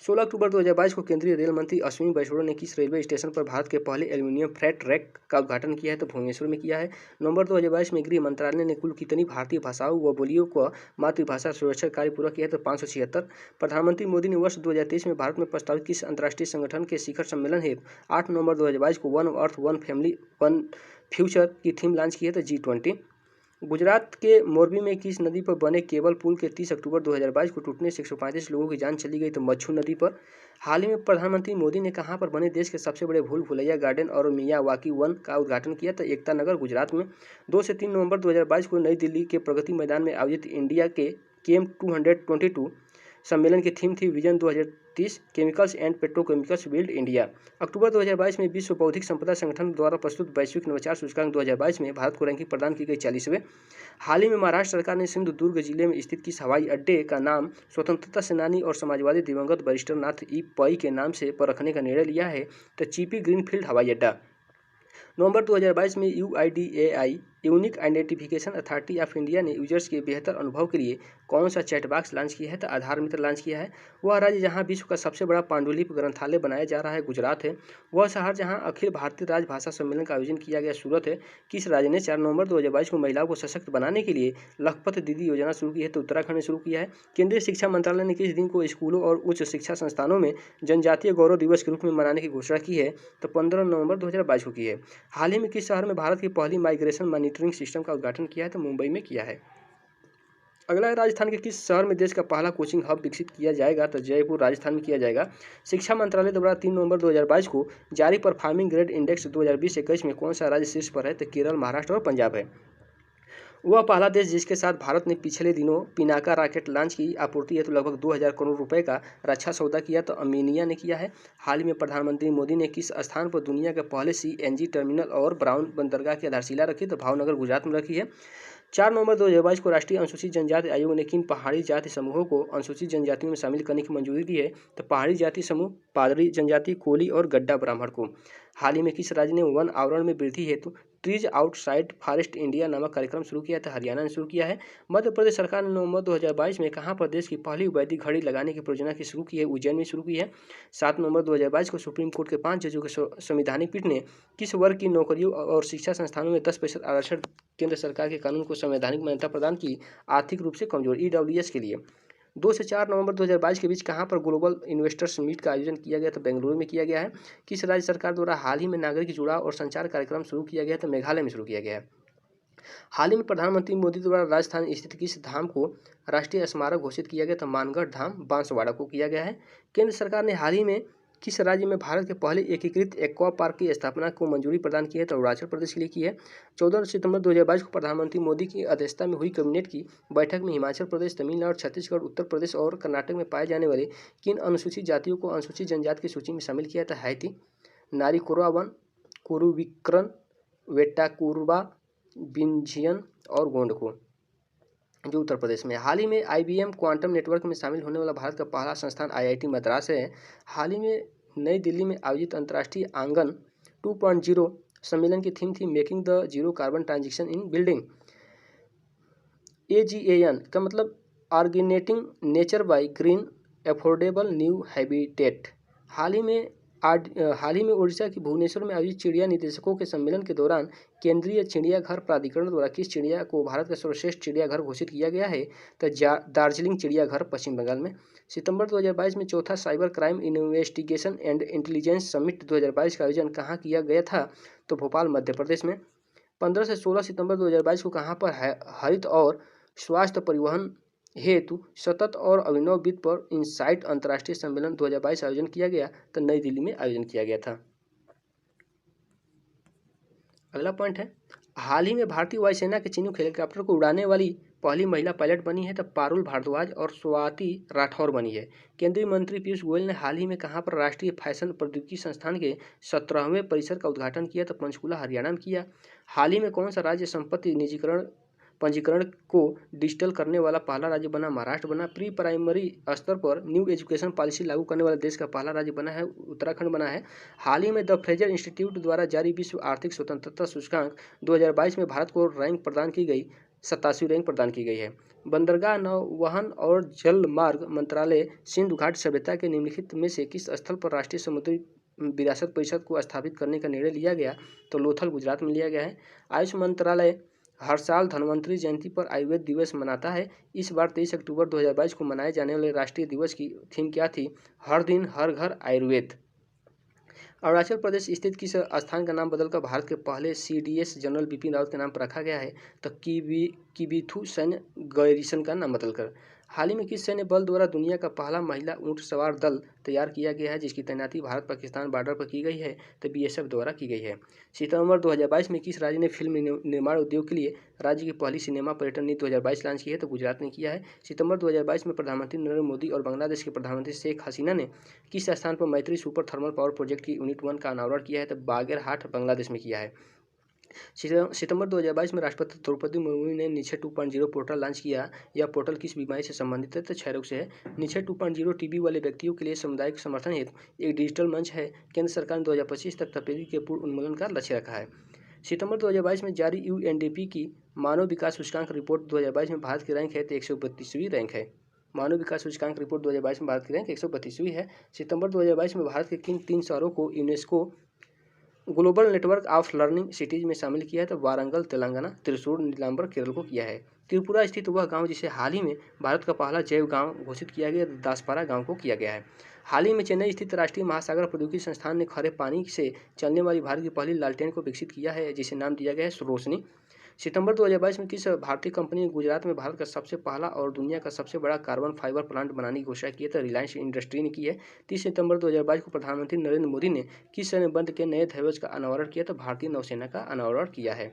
16 अक्टूबर 2022 को केंद्रीय रेल मंत्री अश्विनी वैष्णव ने किस रेलवे स्टेशन पर भारत के पहले एल्यूमिनियम फ्रेट रैक का उद्घाटन किया है? तो भुवनेश्वर में किया है। नवंबर 2022 में गृह मंत्रालय ने कुल कितनी भारतीय भाषाओं व बोलियों को मातृभाषा सुरक्षा कार्य पूरा किया है? तो 576। प्रधानमंत्री मोदी ने वर्ष 2023 में भारत में प्रस्तावित किस अंतर्राष्ट्रीय संगठन के शिखर सम्मेलन हेतु 8 नवंबर 2022 को one earth one family one future की थीम लॉन्च की है? तो G20। गुजरात के मोरबी में किस नदी पर बने केबल पुल के 30 अक्टूबर 2022 को टूटने से 135 लोगों की जान चली गई? तो मच्छू नदी पर। हाल ही में प्रधानमंत्री मोदी ने कहां पर बने देश के सबसे बड़े भूल भुलैया गार्डन और मियावाकी वन का उद्घाटन किया? तो एकता नगर गुजरात में। 2 से 3 नवंबर 2022 को नई दिल्ली के प्रगति मैदान में आयोजित इंडिया के केम 222 सम्मेलन की थीम थी vision 2030 chemicals and petrochemicals build India. अक्टूबर 2022 में विश्व बौद्धिक संपदा संगठन द्वारा प्रस्तुत वैश्विक नवाचार सूचकांक 2022 में भारत को रैंकिंग प्रदान की गई 40वें। हाल ही में महाराष्ट्र सरकार ने सिंधुदुर्ग जिले में स्थित किस हवाई अड्डे का नाम स्वतंत्रता सेनानी और समाजवादी दिवंगत बैरिस्टर नाथ ई पई के नाम से पर रखने का निर्णय लिया है? तो चीपी ग्रीनफील्ड हवाई अड्डा। नवंबर 2022 में UIDAI unique identification authority of India ने यूजर्स के बेहतर अनुभव के लिए कौन सा चैट बॉक्स लॉन्च किया है? तो आधार मित्र लॉन्च किया है। वह राज्य जहां विश्व का सबसे बड़ा पांडुलिपि ग्रंथालय बनाया जा रहा है गुजरात है। वह शहर जहां अखिल भारतीय राजभाषा सम्मेलन का आयोजन किया गया सूरत है। किस राज्य ने 4 नवंबर 2022 को महिलाओं को सशक्त बनाने के लिए लखपत दीदी योजना शुरू की है? तो उत्तराखंड ने शुरू किया है। केंद्रीय शिक्षा मंत्रालय ने किस दिन को स्कूलों और उच्च शिक्षा संस्थानों में जनजातीय गौरव दिवस के रूप में मनाने की घोषणा की है? तो 15 नवंबर 2022 को की है। हाल ही में किस शहर में भारत की पहली माइग्रेशन मॉनिटरिंग सिस्टम का उद्घाटन किया है? तो मुंबई में किया है। अगला है राजस्थान के किस शहर में देश का पहला कोचिंग हब विकसित किया जाएगा? तो जयपुर राजस्थान में किया जाएगा। शिक्षा मंत्रालय द्वारा 3 नवंबर 2022 को जारी परफॉर्मिंग ग्रेड इंडेक्स 2020-21 में कौन सा राज्य शीर्ष पर है? तो केरल, महाराष्ट्र और पंजाब है। वह पहला देश जिसके साथ भारत ने पिछले दिनों पिनाका रॉकेट लॉन्च की आपूर्ति हेतु लगभग 2000 करोड़ रुपए का रक्षा सौदा किया तो अर्मीनिया ने किया है। हाल ही में प्रधानमंत्री मोदी ने किस स्थान पर दुनिया के पहले CNG टर्मिनल और ब्राउन बंदरगाह की आधारशिला रखी? तो भावनगर गुजरात में रखी है। 4 नवंबर 2022 को राष्ट्रीय अनुसूचित जनजाति आयोग ने किन पहाड़ी जाति समूहों को अनुसूचित जनजातियों में शामिल करने की मंजूरी दी है? तो पहाड़ी जाति समूह पादरी जनजाति, कोली और गड्ढा ब्राह्मण को। हाल ही में किस राज्य ने वन आवरण में वृद्धि हेतु ट्रीज आउटसाइड फॉरेस्ट इंडिया नामक कार्यक्रम शुरू किया? तो हरियाणा ने शुरू किया है। मध्य प्रदेश सरकार ने नवंबर 2022 में कहां पर देश की पहली वैदिक घड़ी लगाने की परियोजना की शुरू की है? उज्जैन में शुरू की है। 7 नवंबर 2022 को सुप्रीम कोर्ट के 5 जजों के संवैधानिक पीठ ने किस वर्ग की नौकरियों और शिक्षा संस्थानों में 10% आरक्षण केंद्र सरकार के कानून को संवैधानिक मान्यता प्रदान की? आर्थिक रूप से कमजोर EWS के लिए। 2 से 4 नवंबर 2022 के बीच कहां पर ग्लोबल इन्वेस्टर्स मीट का आयोजन किया गया? तो बेंगलुरु में किया गया है। किस राज्य सरकार द्वारा हाल ही में नागरिक जुड़ाव और संचार कार्यक्रम शुरू किया गया? तो मेघालय में शुरू किया गया है। हाल ही में प्रधानमंत्री मोदी द्वारा राजस्थान स्थित किस धाम को राष्ट्रीय स्मारक घोषित किया गया? तो मानगढ़ धाम बांसवाड़ा को किया गया है। केंद्र सरकार ने हाल ही में किस राज्य में भारत के पहले एकीकृत एक्वा पार्क की स्थापना को मंजूरी प्रदान की है? तो अरुणाचल प्रदेश के लिए की है। 14 सितंबर 2022 को प्रधानमंत्री मोदी की अध्यक्षता में हुई कैबिनेट की बैठक में हिमाचल प्रदेश, तमिलनाडु, छत्तीसगढ़, उत्तर प्रदेश और कर्नाटक में पाए जाने वाले किन अनुसूचित जातियों को अनुसूचित जनजाति की सूची में शामिल किया था? हैती, नारी कोरावन, कुरुविक्रन, वेट्टाकुरबा, बिंझियन और गोंड को, जो उत्तर प्रदेश में। हाल ही में IBM क्वांटम नेटवर्क में शामिल होने वाला भारत का पहला संस्थान IIT मद्रास है। हाल ही में नई दिल्ली में आयोजित अंतर्राष्ट्रीय आंगन 2.0 सम्मेलन की थीम थी making the zero carbon transition in building. AGAN का मतलब ऑर्गेनेटिंग nature by green affordable new habitat. हाल ही में उड़ीसा की भुवनेश्वर में आयोजित चिड़िया निदेशकों के सम्मेलन के दौरान केंद्रीय चिड़ियाघर प्राधिकरण द्वारा किस चिड़िया को भारत का सर्वश्रेष्ठ चिड़ियाघर घोषित किया गया है? तो दार्जिलिंग चिड़ियाघर पश्चिम बंगाल में। सितंबर 2022 में चौथा cyber crime investigation and intelligence summit 2022 का आयोजन कहाँ किया गया था? तो भोपाल मध्य प्रदेश में। 15 से 16 सितंबर 2022 को कहाँ पर हरित और स्वास्थ्य परिवहन हेतु सतत और अभिनव वित्त पर इनसाइट अंतर्राष्ट्रीय सम्मेलन 2022 आयोजन किया गया? तो नई दिल्ली में आयोजन किया गया था। अगला पॉइंट है, हाल ही में भारतीय वायुसेना के चिनूक हेलीकॉप्टर को उड़ाने वाली पहली महिला पायलट बनी है? तो पारुल भारद्वाज और स्वाति राठौर बनी है। केंद्रीय मंत्री पीयूष गोयल ने हाल ही में कहां पर राष्ट्रीय फैशन प्रौद्योगिकी संस्थान के 17वें परिसर का उद्घाटन किया? तो पंचकुला हरियाणा में किया। हाल ही में कौन सा राज्य संपत्ति निजीकरण पंजीकरण को डिजिटल करने वाला पहला राज्य बना? महाराष्ट्र बना। प्री प्राइमरी स्तर पर न्यू एजुकेशन पॉलिसी लागू करने वाला देश का पहला राज्य बना है? उत्तराखंड बना है। हाल ही में द फ्रेजर इंस्टीट्यूट द्वारा जारी विश्व आर्थिक स्वतंत्रता सूचकांक 2022 में भारत को रैंक प्रदान की गई 87वीं रैंक प्रदान की गई है। बंदरगाह, नौवहन और जल मार्ग मंत्रालय सिंधु घाट सभ्यता के निम्नलिखित में से किस स्थल पर राष्ट्रीय समुद्री विरासत परिषद को स्थापित करने का निर्णय लिया गया? तो लोथल गुजरात में लिया गया है। आयुष मंत्रालय हर साल धन्वंतरि जयंती पर आयुर्वेद दिवस मनाता है। इस बार 23 अक्टूबर 2022 को मनाए जाने वाले राष्ट्रीय दिवस की थीम क्या थी? हर दिन हर घर आयुर्वेद। अरुणाचल प्रदेश स्थित किस स्थान का नाम बदलकर भारत के पहले CDS जनरल बिपिन रावत के नाम पर रखा गया है? तो किबिथु सैन्य गैरिसन का नाम बदलकर। हाल ही में किस सैन्य बल द्वारा दुनिया का पहला महिला ऊंट सवार दल तैयार किया गया है, जिसकी तैनाती भारत पाकिस्तान बॉर्डर पर की गई है? तो BSF द्वारा की गई है। सितंबर 2022 में किस राज्य ने फिल्म निर्माण उद्योग के लिए राज्य की पहली सिनेमा पर्यटन नीति 2022 लॉन्च की है? तो गुजरात ने किया है। सितंबर 2022 में प्रधानमंत्री नरेंद्र मोदी और बांग्लादेश के प्रधानमंत्री शेख हसीना ने किस स्थान पर मैत्री सुपर थर्मल पावर प्रोजेक्ट की यूनिट 1 का अनावरण किया है? तो बागेरहाट बांग्लादेश में किया है। सितंबर 2022 में राष्ट्रपति द्रौपदी मुर्मू ने निक्षय 2.0 पोर्टल लॉन्च किया। यह पोर्टल किस बीमारी से संबंधित है? तो क्षय रोग से है। निक्षय 2.0 TB वाले व्यक्तियों के लिए सामुदायिक समर्थन हेतु एक डिजिटल मंच है। केंद्र सरकार ने 2025 तक तपेदिक के पूर्ण उन्मूलन का लक्ष्य रखा है। सितंबर 2022 में जारी UNDP की मानव विकास सूचकांक रिपोर्ट 2022 में भारत की रैंक है तो 132वीं रैंक है। मानव विकास सूचकांक रिपोर्ट 2022 में भारत की रैंक 132वीं है। सितंबर 2022 में भारत के किन 3 शहरों को UNESCO global network of learning cities में शामिल किया है? तो वारंगल तेलंगाना, त्रिशूर नीलांबर केरल को किया है। त्रिपुरा स्थित वह गांव जिसे हाल ही में भारत का पहला जैव गांव घोषित किया गया, दासपारा गांव को किया गया है। हाल ही में चेन्नई स्थित राष्ट्रीय महासागर प्रौद्योगिकी संस्थान ने खरे पानी से चलने वाली भारत की पहली लालटेन को विकसित किया है, जिसे नाम दिया गया है रोशनी। सितंबर 2022 में किस भारतीय कंपनी ने गुजरात में भारत का सबसे पहला और दुनिया का सबसे बड़ा कार्बन फाइबर प्लांट बनाने की घोषणा की है? तो रिलायंस इंडस्ट्री ने की है। 30 सितंबर 2022 को प्रधानमंत्री नरेंद्र मोदी ने किस सैन्य बंद के नए ध्वज का अनावरण किया? तो भारतीय नौसेना का अनावरण किया है।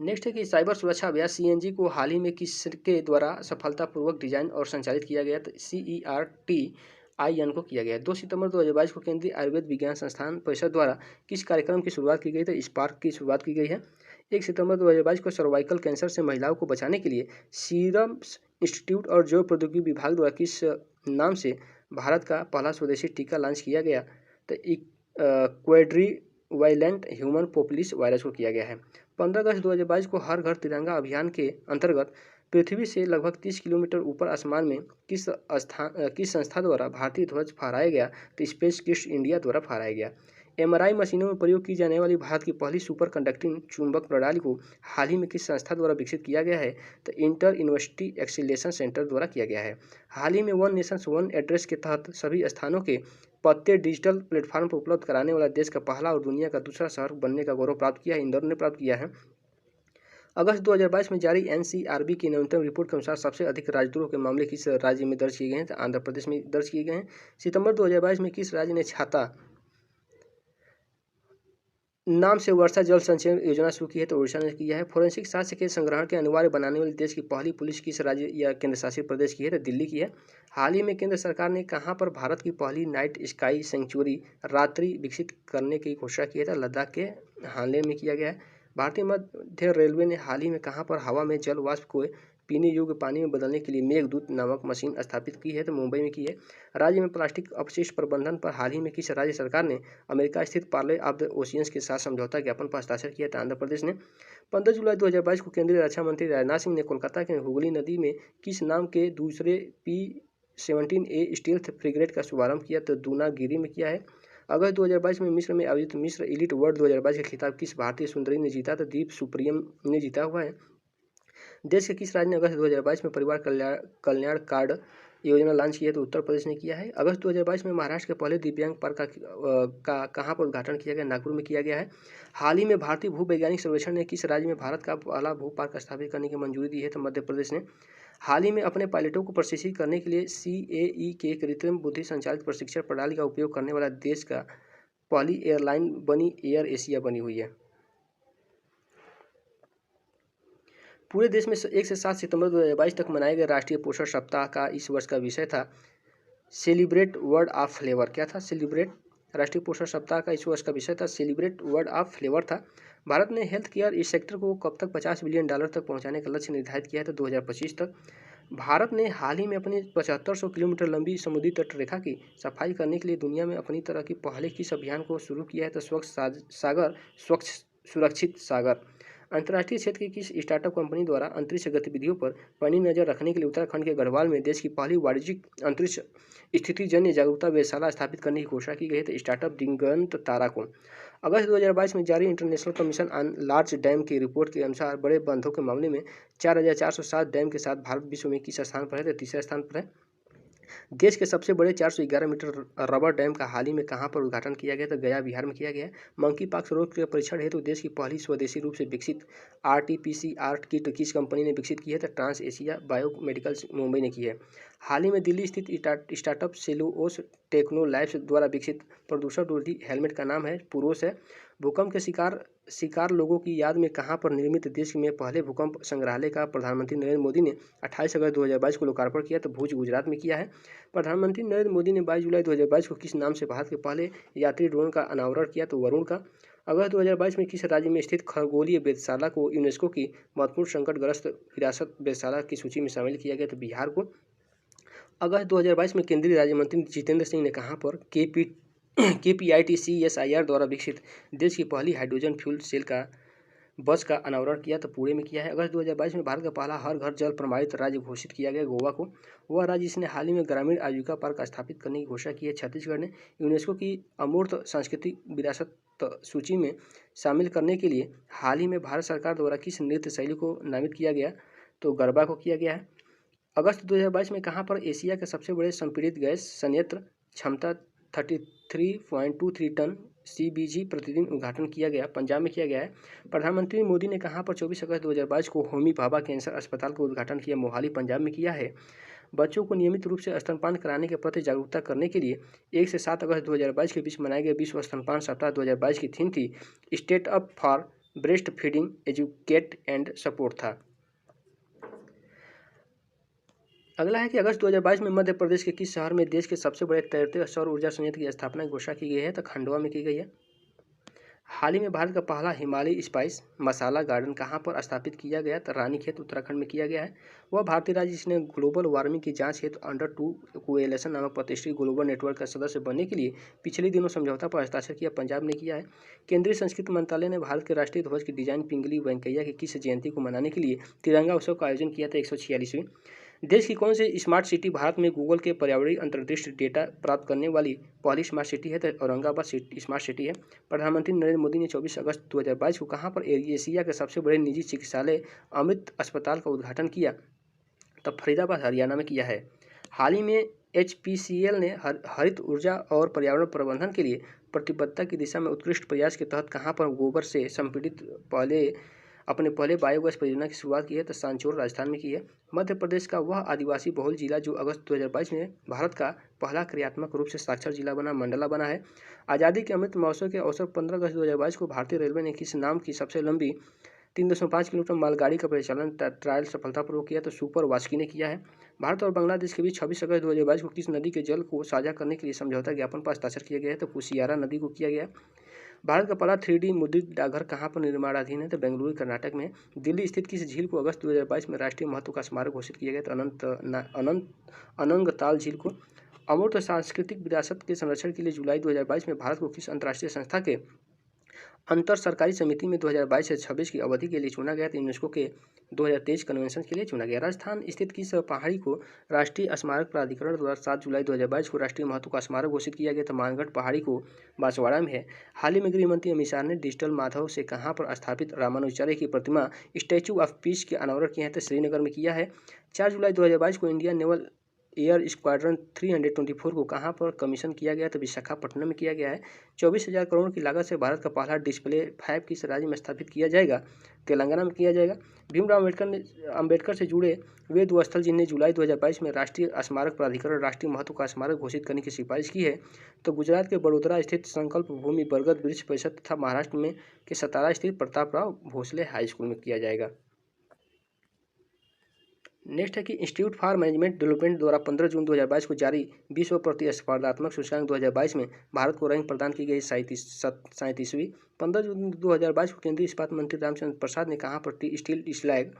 नेक्स्ट है कि साइबर सुरक्षा अभ्यास सीएनजी को हाल ही में किसके द्वारा सफलतापूर्वक डिजाइन और संचालित किया गया? तो CERTIN को किया गया। 2 सितंबर 2022 को केंद्रीय आयुर्वेद विज्ञान संस्थान परिषद द्वारा किस कार्यक्रम की शुरुआत की गई? तो स्पार्क की शुरुआत की गई है। 1 सितंबर 2022 को सर्वाइकल कैंसर से महिलाओं को बचाने के लिए सीरम इंस्टीट्यूट और जैव प्रौद्योगिकी विभाग द्वारा किस नाम से भारत का पहला स्वदेशी टीका लॉन्च किया गया? तो क्वाड्रीवाइलेंट ह्यूमन पॉपुलिस वायरस को किया गया है। 15 अगस्त 2022 को हर घर तिरंगा अभियान के अंतर्गत पृथ्वी से लगभग 30 किलोमीटर ऊपर आसमान में किस संस्था द्वारा भारतीय ध्वज फहराया गया? तो स्पेस किस्ट इंडिया द्वारा फहराया गया। MRI मशीनों में प्रयोग की जाने वाली भारत की पहली सुपर कंडक्टिंग चुंबक प्रणाली को हाल ही में किस संस्था द्वारा विकसित किया गया है? तो इंटर यूनिवर्सिटी एक्सीलेशन सेंटर द्वारा किया गया है। हाल ही में वन नेशन वन एड्रेस के तहत सभी स्थानों के पत्ते डिजिटल प्लेटफॉर्म पर उपलब्ध कराने वाला देश का पहला और दुनिया का दूसरा शहर बनने का गौरव प्राप्त किया है। इंदौर ने प्राप्त किया है। अगस्त 2022 में जारी NCRB की नवीनतम रिपोर्ट के अनुसार सबसे अधिक राजद्रोह के मामले किस राज्य में दर्ज किए गए हैं? तो आंध्र प्रदेश में दर्ज किए गए हैं। सितंबर 2022 में किस राज्य ने छाता नाम से वर्षा जल संचयन योजना शुरू की है? तो उड़ीसा ने किया है। फोरेंसिक साक्ष्य के संग्रहण के अनिवार्य बनाने वाले देश की पहली पुलिस किस राज्य या केंद्र शासित प्रदेश की है? तो दिल्ली की है। हाल ही में केंद्र सरकार ने कहां पर भारत की पहली नाइट स्काई सेंचुरी रात्रि विकसित करने की घोषणा की है? तो लद्दाख के हानले में किया गया है। भारतीय मध्य रेलवे ने हाल ही में कहां पर हवा में जल वाष्प को पीने योग्य पानी में बदलने के लिए मेघदूत नामक मशीन स्थापित की है? तो मुंबई में की है। राज्य में प्लास्टिक अपशिष्ट प्रबंधन पर हाल ही में किस राज्य सरकार ने अमेरिका स्थित पार्ले ऑफ द ओशियंस के साथ समझौता ज्ञापन पर हस्ताक्षर किया? था आंध्र प्रदेश ने। 15 जुलाई 2022 को केंद्रीय रक्षा मंत्री राजनाथ सिंह ने कोलकाता के हुगली नदी में किस नाम के दूसरे P-17A स्टील्थ फ्रिगेट का शुभारंभ किया? तो दूनागिरी में किया है। अगस्त 2022 में मिस्र में आयोजित मिस्र एलीट वर्ल्ड 2022 का खिताब किस भारतीय सुंदरी ने जीता? तो दीप सुप्रियम ने जीता हुआ है। देश के किस राज्य ने अगस्त 2022 में परिवार कल्याण कार्ड योजना लॉन्च की है? तो उत्तर प्रदेश ने किया है। अगस्त 2022 में महाराष्ट्र के पहले दिव्यांग पार्क का कहां पर उद्घाटन किया गया? नागपुर में किया गया है। हाल ही में भारतीय भूवैज्ञानिक सर्वेक्षण ने किस राज्य में भारत का पहला भू पार्क स्थापित करने की मंजूरी दी है? तो मध्य प्रदेश ने। हाल ही में अपने पायलटों को प्रशिक्षित करने के लिए CAE के कृत्रिम बुद्धि संचालित प्रशिक्षण प्रणाली का उपयोग करने वाला देश का पहली एयरलाइन बनी एयर एशिया बनी हुई है। पूरे देश में 1 से 7 सितंबर 2022 तक मनाए गए राष्ट्रीय पोषण सप्ताह का इस वर्ष का विषय था सेलिब्रेट वर्ड ऑफ फ्लेवर। क्या था? सेलिब्रेट। राष्ट्रीय पोषण सप्ताह का इस वर्ष का विषय था सेलिब्रेट वर्ड ऑफ फ्लेवर था। भारत ने हेल्थ केयर इस सेक्टर को कब तक $50 बिलियन तक पहुंचाने का लक्ष्य निर्धारित किया है? तो 2025 तक। भारत ने हाल ही में अपनी 7500 किलोमीटर लंबी समुद्री तट रेखा की सफाई करने के लिए दुनिया में अपनी तरह की पहले किस अभियान को शुरू किया है? तो स्वच्छ सागर स्वच्छ सुरक्षित सागर। अंतर्राष्ट्रीय क्षेत्र की किस स्टार्टअप कंपनी द्वारा अंतरिक्ष गतिविधियों पर पैनी नजर रखने के लिए उत्तराखंड के गढ़वाल में देश की पहली वाणिज्यिक अंतरिक्ष स्थितिजन्य जागरूकता वेधशाला स्थापित करने की घोषणा की गई है? तो स्टार्टअप दिगंत तारा को। अगस्त 2022 में जारी international commission on large dam की रिपोर्ट के अनुसार बड़े बांधों के मामले में 4407 डैम के साथ भारत विश्व में किस स्थान पर है? तो तीसरे स्थान पर है। देश के सबसे बड़े 411 मीटर रबर डैम का हाल ही में कहां पर उद्घाटन किया गया? तो गया बिहार में किया गया। मंकी पॉक्स रोग के परीक्षण हेतु देश की पहली स्वदेशी रूप से विकसित RT-PCR किट किस कंपनी ने विकसित की है? तो ट्रांस एशिया बायोमेडिकल्स मुंबई ने की है। हाल ही में दिल्ली स्थित स्टार्टअप सेलुओस टेक्नो लैब्स द्वारा विकसित प्रदूषण रोधी हेलमेट का नाम है पुरोस है। भूकंप के शिकार लोगों की याद में कहां पर निर्मित देश में पहले भूकंप संग्रहालय का प्रधानमंत्री नरेंद्र मोदी ने 28 अगस्त 2022 को लोकार्पण किया? तो भुज गुजरात में किया है। प्रधानमंत्री नरेंद्र मोदी ने 22 जुलाई 2022 को किस नाम से भारत के पहले यात्री ड्रोन का अनावरण किया? तो वरुण का। अगस्त 2022 में किस राज्य में स्थित खगोलीय वेधशाला को यूनेस्को की महत्वपूर्ण संकटग्रस्त विरासत वेधशाला की सूची में शामिल किया गया? तो बिहार को। अगस्त 2022 में केंद्रीय राज्य मंत्री जितेंद्र सिंह ने कहां पर KPIT-CSIR द्वारा विकसित देश की पहली हाइड्रोजन फ्यूल सेल का बस का अनावरण किया? तो पुणे में किया है। अगस्त 2022 में भारत का पहला हर घर जल प्रमाणित राज्य घोषित किया गया गोवा को। वह राज्य जिसने हाल ही में ग्रामीण आजीविका पार्क स्थापित करने की घोषणा की है। छत्तीसगढ़ ने। यूनेस्को की अमूर्त सांस्कृतिक विरासत सूची में शामिल करने के लिए हाल ही में भारत सरकार द्वारा किस नृत्य शैली को नामित किया गया? तो गरबा को किया गया है। अगस्त 2022 में कहां पर एशिया के सबसे बड़े संपीड़ित गैस संयंत्र क्षमता 33.23 टन CBG प्रतिदिन उद्घाटन किया गया? पंजाब में किया गया है। प्रधानमंत्री मोदी ने कहां पर 24 अगस्त 2022 को होमी भाभा कैंसर अस्पताल का उद्घाटन किया? मोहाली पंजाब में किया है। बच्चों को नियमित रूप से स्तनपान कराने के प्रति जागरूकता करने के लिए 1 से 7 अगस्त 2022 के बीच मनाए गए विश्व स्तनपान सप्ताह 2022 की थीम थी state up for breast feeding, educate and support था। अगला है कि अगस्त 2022 में मध्य प्रदेश के किस शहर में देश के सबसे बड़े तैरते सौर ऊर्जा संयंत्र की स्थापना की घोषणा की गई है? तो खंडवा में की गई है। हाल ही में भारत का पहला हिमालयी स्पाइस मसाला गार्डन कहाँ पर स्थापित किया गया? तो रानीखेत उत्तराखंड में किया गया है। वह भारतीय राज्य जिसने ग्लोबल वार्मिंग की जांच हेतु अंडर 2 कोएलिशन नामक प्रतिष्ठित ग्लोबल नेटवर्क का सदस्य बनने के लिए पिछले दिनों समझौता पर हस्ताक्षर किया, पंजाब ने किया है। केंद्रीय संस्कृति मंत्रालय ने भारत के राष्ट्रीय ध्वज की डिजाइन पिंगली वेंकैया की किस जयंती को मनाने के लिए तिरंगा उत्सव का आयोजन किया था? 146वीं। देश की कौन सी स्मार्ट सिटी भारत में गूगल के पर्यावरणीय अंतर्दृष्टि डेटा प्राप्त करने वाली पहली स्मार्ट सिटी है? तो औरंगाबाद स्मार्ट सिटी है। प्रधानमंत्री नरेंद्र मोदी ने 24 अगस्त 2022 को कहां पर एशिया के सबसे बड़े निजी चिकित्सालय अमृत अस्पताल का उद्घाटन किया? तब फरीदाबाद हरियाणा में किया है। हाल ही में HPCL ने हरित ऊर्जा और पर्यावरण प्रबंधन के लिए प्रतिबद्धता की दिशा में उत्कृष्ट प्रयास के तहत कहां पर गोबर से संपीड़ित अपने पहले बायोगैस परियोजना की शुरुआत की है? तो सांचौर राजस्थान में की है। मध्य प्रदेश का वह आदिवासी बहुल जिला जो अगस्त 2022 में भारत का पहला क्रियात्मक रूप से साक्षर जिला बना, मंडला बना है। आज़ादी के अमृत महोत्सव के अवसर 15 अगस्त 2022 को भारतीय रेलवे ने किस नाम की सबसे लंबी 3.5 किलोमीटर मालगाड़ी का परिचालन ट्रायल सफलतापूर्वक किया? तो सुपर वास्की ने किया है। भारत और बांग्लादेश के बीच 26 अगस्त 2022 को किस नदी के जल को साझा करने के लिए समझौता ज्ञापन पर हस्ताक्षर किया गया है? तो कुशियारा नदी को किया गया। भारत का पहला 3D मुद्रित डाकघर कहाँ पर निर्माणाधीन है? तो बेंगलुरु कर्नाटक में। दिल्ली स्थित किस झील को अगस्त 2022 में राष्ट्रीय महत्व का स्मारक घोषित किया गया? तो अनंगताल झील को। अमूर्त सांस्कृतिक विरासत के संरक्षण के लिए जुलाई 2022 में भारत को किस अंतर्राष्ट्रीय संस्था के अंतर सरकारी समिति में 2022 से 26 की अवधि के लिए चुना गया? तो यूनेस्को के 2023 कन्वेंशन के लिए चुना गया। राजस्थान स्थित किस पहाड़ी को राष्ट्रीय स्मारक प्राधिकरण द्वारा 7 जुलाई 2022 को राष्ट्रीय महत्व का स्मारक घोषित किया गया? तो मानगढ़ पहाड़ी को बांसवाड़ा में है। हाल ही में गृह मंत्री अमित शाह ने डिजिटल माधव से कहां पर स्थापित रामानुजाचार्य की प्रतिमा स्टैचू ऑफ पीस के अनावरण किया है? तो श्रीनगर में किया है। 4 जुलाई 2022 को इंडियन नेवल एयर स्क्वाड्रन 324 को कहां पर कमीशन किया गया? तो विशाखापट्टनम में किया गया है। 24,000 करोड़ की लागत से भारत का पहला डिस्प्ले 5 किस राज्य में स्थापित किया जाएगा? तेलंगाना में किया जाएगा। भीमराव अम्बेडकर से जुड़े वे 2 स्थल जिन्हें जुलाई 2022 में राष्ट्रीय स्मारक प्राधिकरण राष्ट्रीय महत्व का स्मारक घोषित करने की सिफारिश की है। तो गुजरात के बड़ोदरा स्थित संकल्प भूमि बरगद वृक्ष परिषद तथा महाराष्ट्र में के सतारा स्थित प्रतापराव भोसले हाई स्कूल में किया जाएगा। नेक्स्ट है कि इंस्टीट्यूट फॉर मैनेजमेंट डेवलपमेंट द्वारा 15 जून 2022 को जारी विश्व प्रतिस्पर्धात्मक सूचकांक 2022 में भारत को रैंक प्रदान की गई 37वीं। 15 जून 2022 को केंद्रीय इस्पात मंत्री रामचंद्र प्रसाद ने कहां पर स्टील स्लैग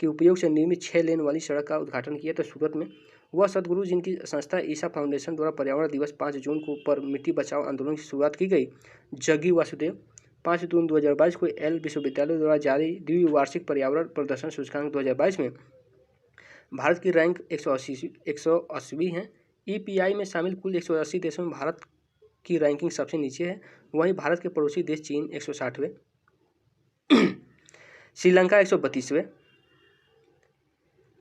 के उपयोग से निर्मित 6 लेन वाली सड़क का उद्घाटन किया? तो सूरत में। वह सदगुरु जिनकी संस्था ईसा फाउंडेशन द्वारा पर्यावरण दिवस 5 जून को पर मिट्टी बचाओ आंदोलन की शुरुआत की गई, जग्गी वासुदेव। 5 जून 2022 को एल विश्वविद्यालय द्वारा जारी द्विवार्षिक पर्यावरण प्रदर्शन सूचकांक 2022 में भारत की रैंक 180वीं है। EPI में शामिल कुल 180 देशों में भारत की रैंकिंग सबसे नीचे है। वहीं भारत के पड़ोसी देश चीन 160वें, श्रीलंका 132वें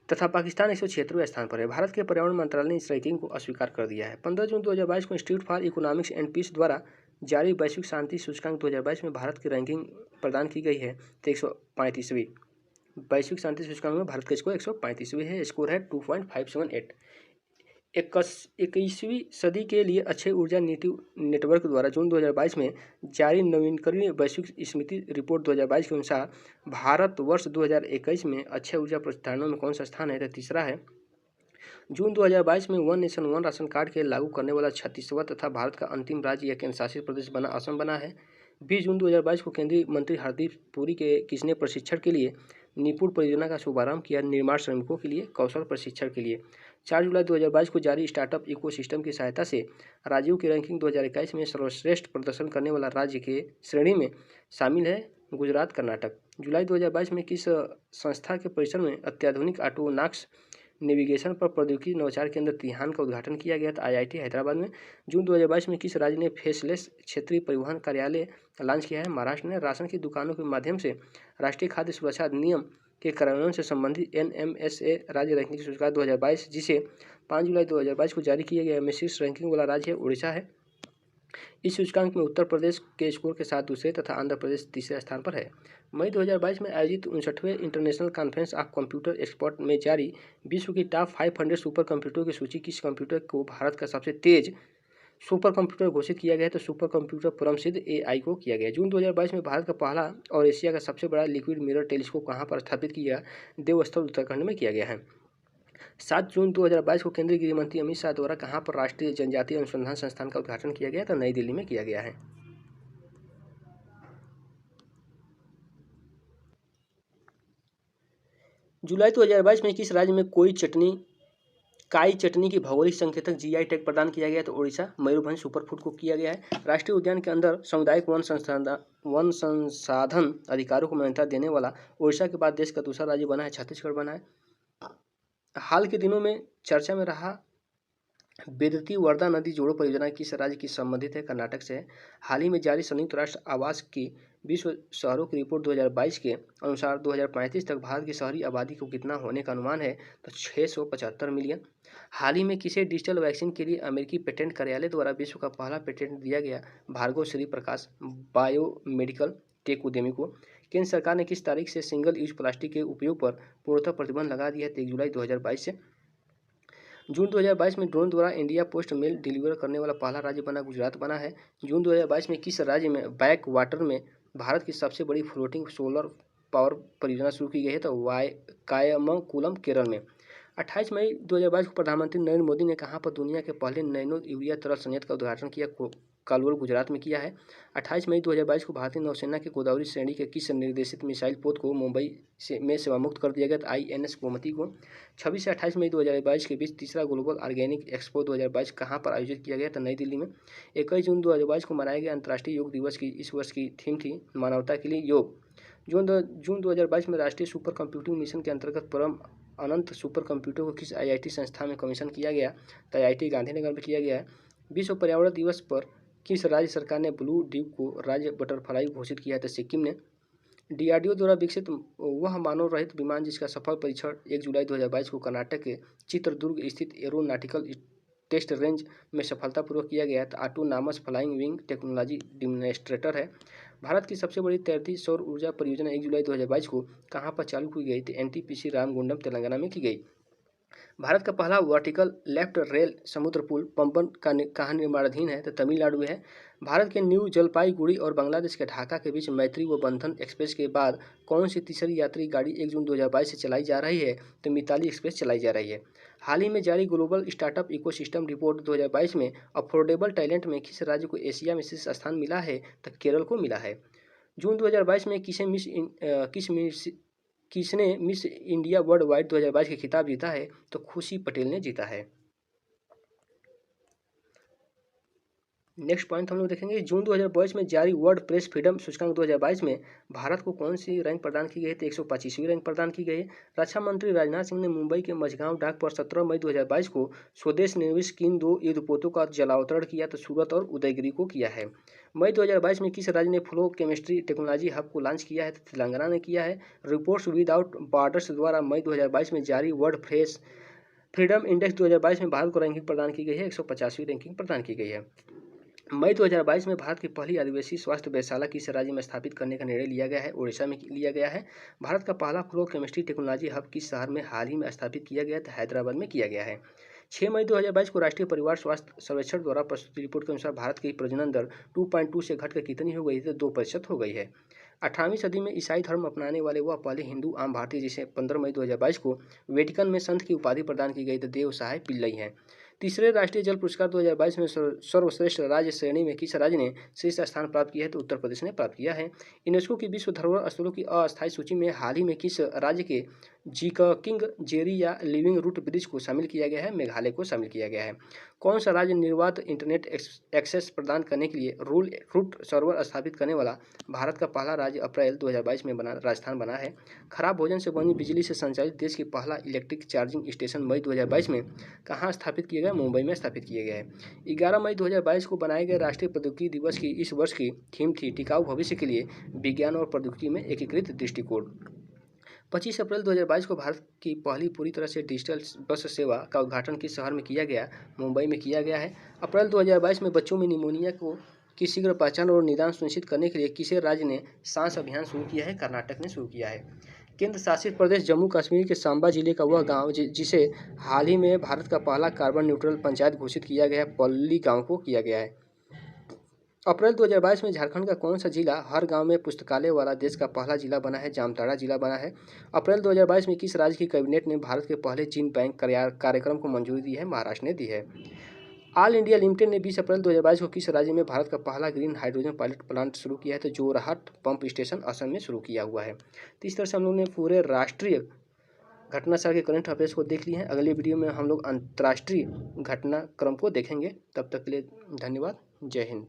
तथा पाकिस्तान 176वें स्थान पर है। भारत के पर्यावरण मंत्रालय ने इस रैंकिंग को अस्वीकार कर दिया है। 15 जून 2022 को Institute for Economics and Peace द्वारा जारी वैश्विक शांति सूचकांक 2022 में भारत की रैंकिंग प्रदान की गई है तो 135वीं। वैश्विक शांति सूचकांक में भारत का स्कोर 135वीं है। स्कोर है 2.578। 21वीं सदी के लिए अक्षय ऊर्जा नीति नेटवर्क द्वारा जून 2022 में जारी नवीनकरणीय वैश्विक स्मृति रिपोर्ट 2022 के अनुसार भारत वर्ष 2021 में अक्षय ऊर्जा प्रतिष्ठानों में कौन सा स्थान है? तो तीसरा है। जून 2022 में one nation one ration card के लागू करने वाला 36वां तथा भारत का अंतिम राज्य या केंद्र शासित प्रदेश बना असम बना है। 20 जून 2022 को केंद्रीय मंत्री हरदीप पुरी के किसने प्रशिक्षण के लिए निपुण परियोजना का शुभारंभ किया? निर्माण श्रमिकों के लिए कौशल प्रशिक्षण के लिए। 4 जुलाई 2022 को जारी स्टार्टअप इकोसिस्टम की सहायता से राज्यों की रैंकिंग 2021 में सर्वश्रेष्ठ प्रदर्शन करने वाला राज्य के श्रेणी में शामिल है गुजरात कर्नाटक। जुलाई 2022 में किस संस्था के परिसर में अत्याधुनिक ऑटोनॉमस नेविगेशन पर प्रौद्योगिकी नवाचार केंद्र तिहान का उद्घाटन किया गया था? IIT हैदराबाद में। जून 2022 में किस राज्य ने फेसलेस क्षेत्रीय परिवहन कार्यालय लॉन्च किया है? महाराष्ट्र ने। राशन की दुकानों के माध्यम से राष्ट्रीय खाद्य सुरक्षा अधिनियम के कार्यान्वयन से संबंधित NMSA राज्य रैंकिंग सूचकांक 2022 जिसे 5 जुलाई 2022 को जारी किया गया में शीर्ष रैंकिंग वाला राज्य उड़ीसा है। इस सूचकांक में उत्तर प्रदेश के स्कोर के साथ दूसरे तथा आंध्र प्रदेश तीसरे स्थान पर है। मई 2022 में आयोजित 59वें international conference of computer expert में जारी विश्व की टॉप 500 सुपर कंप्यूटरों की सूची किस कंप्यूटर को भारत का सबसे तेज सुपर कंप्यूटर घोषित किया गया है? तो सुपर कंप्यूटर परमसिद्ध AI को किया गया है। जून 2022 में भारत का पहला और एशिया का सबसे बड़ा लिक्विड मिरर टेलीस्कोप कहाँ पर स्थापित किया? देवस्थल उत्तराखंड में किया गया है। 7 जून 2022 को केंद्रीय गृह मंत्री अमित शाह द्वारा कहाँ पर राष्ट्रीय जनजातीय अनुसंधान संस्थान का उद्घाटन किया गया? तो नई दिल्ली में किया गया है। जुलाई 2022 में किस राज्य में काई चटनी की भौगोलिक संकेतक GI टैग प्रदान किया गया? तो ओडिशा मयूरभंज सुपरफूड को किया गया है। राष्ट्रीय उद्यान के अंदर सामुदायिक वन संसाधन अधिकारों को मान्यता देने वाला ओडिशा के बाद देश का दूसरा राज्य बना है, छत्तीसगढ़ बना है। हाल के दिनों में चर्चा में रहा बेदती वर्धा नदी जोड़ो परियोजना किस राज्य की संबंधित है? कर्नाटक से है। हाल ही में जारी संयुक्त राष्ट्र आवास की विश्व शहरों की रिपोर्ट 2022 के अनुसार 2035 तक भारत की शहरी आबादी को कितना होने का अनुमान है? तो 675 मिलियन। हाल ही में किसे डिजिटल वैक्सीन के लिए अमेरिकी पेटेंट कार्यालय द्वारा विश्व का पहला पेटेंट दिया गया? भार्गव श्री प्रकाश बायोमेडिकल टेक उद्यमी को। केंद्र सरकार ने किस तारीख से सिंगल यूज प्लास्टिक के उपयोग पर पूर्णतः प्रतिबंध लगा दिया है? 1 जुलाई 2022 से। जून 2022 में ड्रोन द्वारा इंडिया पोस्ट मेल डिलीवर करने वाला पहला राज्य बना गुजरात बना है। जून 2022 में किस राज्य में बैक वाटर में भारत की सबसे बड़ी फ्लोटिंग सोलर पावर परियोजना शुरू की गई है? तो कायमकुलम केरल में। 28 मई 2022 को प्रधानमंत्री नरेंद्र मोदी ने कहाँ पर दुनिया के पहले नैनो यूरिया तरल संयंत्र का उद्घाटन किया? कालवर गुजरात में किया है। 28 मई 2022 को भारतीय नौसेना के गोदावरी श्रेणी के किस निर्देशित मिसाइल पोत को मुंबई में सेवामुक्त कर दिया गया? INS गोमती को। 26 से 28 मई 2022 के बीच तीसरा ग्लोबल ऑर्गेनिक एक्सपो 2022 कहाँ पर आयोजित किया गया? तो नई दिल्ली में। 21 जून 2022 को मनाए गए अंतर्राष्ट्रीय योग दिवस की इस वर्ष की थीम थी मानवता के लिए योग। जून 2022 में राष्ट्रीय सुपर कंप्यूटिंग मिशन के अंतर्गत परम अनंत सुपर कंप्यूटर को किस IIT संस्था में कमीशन किया गया? तो IIT गांधीनगर में किया गया है। विश्व पर्यावरण दिवस पर किस राज्य सरकार ने ब्लू ड्यूक को राज्य बटरफ्लाई घोषित किया है? तो सिक्किम ने। DRDO द्वारा विकसित वह मानव रहित विमान जिसका सफल परीक्षण 1 जुलाई 2022 को कर्नाटक के चित्रदुर्ग स्थित एरोनॉटिकल टेस्ट रेंज में सफलतापूर्वक किया गया है। तो autonomous flying wing technology demonstrator है। भारत की सबसे बड़ी तैरती सौर ऊर्जा परियोजना 1 जुलाई 2022 को कहाँ पर चालू की गई थी? NTPC रामगुंडम तेलंगाना में की गई। भारत का पहला वर्टिकल लेफ्ट रेल समुद्र पुल पंबन कहाँ निर्माणाधीन है? तो तमिलनाडु में है। भारत के न्यू जलपाईगुड़ी और बांग्लादेश के ढाका के बीच मैत्री व बंधन एक्सप्रेस के बाद कौन सी तीसरी यात्री गाड़ी 1 जून 2022 से चलाई जा रही है? तो मिताली एक्सप्रेस चलाई जा रही है। हाल ही में जारी ग्लोबल स्टार्टअप इकोसिस्टम रिपोर्ट 2022 में अफोर्डेबल टैलेंट में किस राज्य को एशिया में शीर्ष स्थान मिला है? तो केरल को मिला है। जून 2022 में किसने मिस इंडिया वर्ल्ड वाइड 2022 के खिताब जीता है? तो खुशी पटेल ने जीता है। नेक्स्ट पॉइंट हम लोग देखेंगे। जून 2022 में जारी वर्ल्ड प्रेस फ्रीडम सूचकांक 2022 में भारत को कौन सी रैंक प्रदान की गई है? तो 125वीं रैंक प्रदान की गई है। रक्षा मंत्री राजनाथ सिंह ने मुंबई के मझगांव डाक पर 17 मई 2022 को स्वदेश निर्मित किन 2 युद्धपोतों का जलावतरण किया? तो सूरत और उदयगिरी को किया है। मई 2022 में किस राज्य ने फ्लो केमिस्ट्री टेक्नोलॉजी हब को लॉन्च किया है? तो तेलंगाना ने किया है। रिपोर्ट्स विदाउट बॉर्डर्स द्वारा मई 2022 में जारी वर्ल्ड प्रेस फ्रीडम इंडेक्स 2022 में भारत को रैंकिंग प्रदान की गई है। 150वीं रैंकिंग प्रदान की गई है। मई 2022 में भारत की पहली आदिवासी स्वास्थ्य वेधशाला किस राज्य में स्थापित करने का निर्णय लिया गया है? ओडिशा में लिया गया है। भारत का पहला फ्लो केमिस्ट्री टेक्नोलॉजी हब किस शहर में हाल ही में स्थापित किया गया? तो हैदराबाद में किया गया है। 6 मई 2022 को राष्ट्रीय परिवार स्वास्थ्य सर्वेक्षण द्वारा प्रस्तुत रिपोर्ट के अनुसार भारत की प्रजनन दर 2.2 से घटकर कितनी हो गई? तो 2% हो गई है। 18वीं सदी में ईसाई धर्म अपनाने वाले वह पहले हिंदू आम भारतीय जिसे 15 मई 2022 को वेटिकन में संत की उपाधि प्रदान की गई। तो देव सहाय पिल्लई हैं। तीसरे राष्ट्रीय जल पुरस्कार 2022 में सर्वश्रेष्ठ राज्य श्रेणी में किस राज्य ने शीर्ष स्थान प्राप्त किया है? तो उत्तर प्रदेश ने प्राप्त किया है। यूनेस्को की विश्व धरोहर स्थलों की अस्थायी सूची में हाल ही में किस राज्य के जीककिंग जेरी या लिविंग रूट ब्रिज को शामिल किया गया है? मेघालय को शामिल किया गया है। कौन सा राज्य निर्बाध इंटरनेट एक्सेस प्रदान करने के लिए रूट सर्वर स्थापित करने वाला भारत का पहला राज्य अप्रैल 2022 में राजस्थान बना है। खराब भोजन से बनी बिजली से संचालित देश की पहला इलेक्ट्रिक चार्जिंग स्टेशन मई 2022 में कहाँ स्थापित किया गया? मुंबई में स्थापित किया गया है। 11 मई 2022 को बनाए गए राष्ट्रीय प्रौद्योगिकी दिवस की इस वर्ष की थीम थी टिकाऊ भविष्य के लिए विज्ञान और प्रौद्योगिकी में एकीकृत दृष्टिकोण। 25 अप्रैल 2022 को भारत की पहली पूरी तरह से डिजिटल बस सेवा का उद्घाटन किस शहर में किया गया? मुंबई में किया गया है। अप्रैल 2022 में बच्चों में निमोनिया की शीघ्र पहचान और निदान सुनिश्चित करने के लिए किसी राज्य ने सांस अभियान शुरू किया है? कर्नाटक ने शुरू किया है। केंद्र शासित प्रदेश जम्मू कश्मीर के सांबा जिले का वह गांव जिसे हाल ही में भारत का पहला कार्बन न्यूट्रल पंचायत घोषित किया गया है, पल्ली गांव को किया गया है। अप्रैल 2022 में झारखंड का कौन सा जिला हर गांव में पुस्तकालय वाला देश का पहला जिला बना है? जामताड़ा जिला बना है। अप्रैल 2022 में किस राज्य की कैबिनेट ने भारत के पहले जीन बैंक कार्यक्रम को मंजूरी दी है? महाराष्ट्र ने दी है। ऑल इंडिया लिमिटेड ने 20 अप्रैल 2022 को किस राज्य में भारत का पहला ग्रीन हाइड्रोजन पायलट प्लांट शुरू किया है? तो जोरहाट पंप स्टेशन असम में शुरू किया हुआ है। तो इस तरह से हम लोग ने पूरे राष्ट्रीय घटनाक्रम के करंट अफेयर्स को देख लिए हैं। अगले वीडियो में हम लोग अंतर्राष्ट्रीय घटनाक्रम को देखेंगे। तब तक के लिए धन्यवाद। जय हिंद।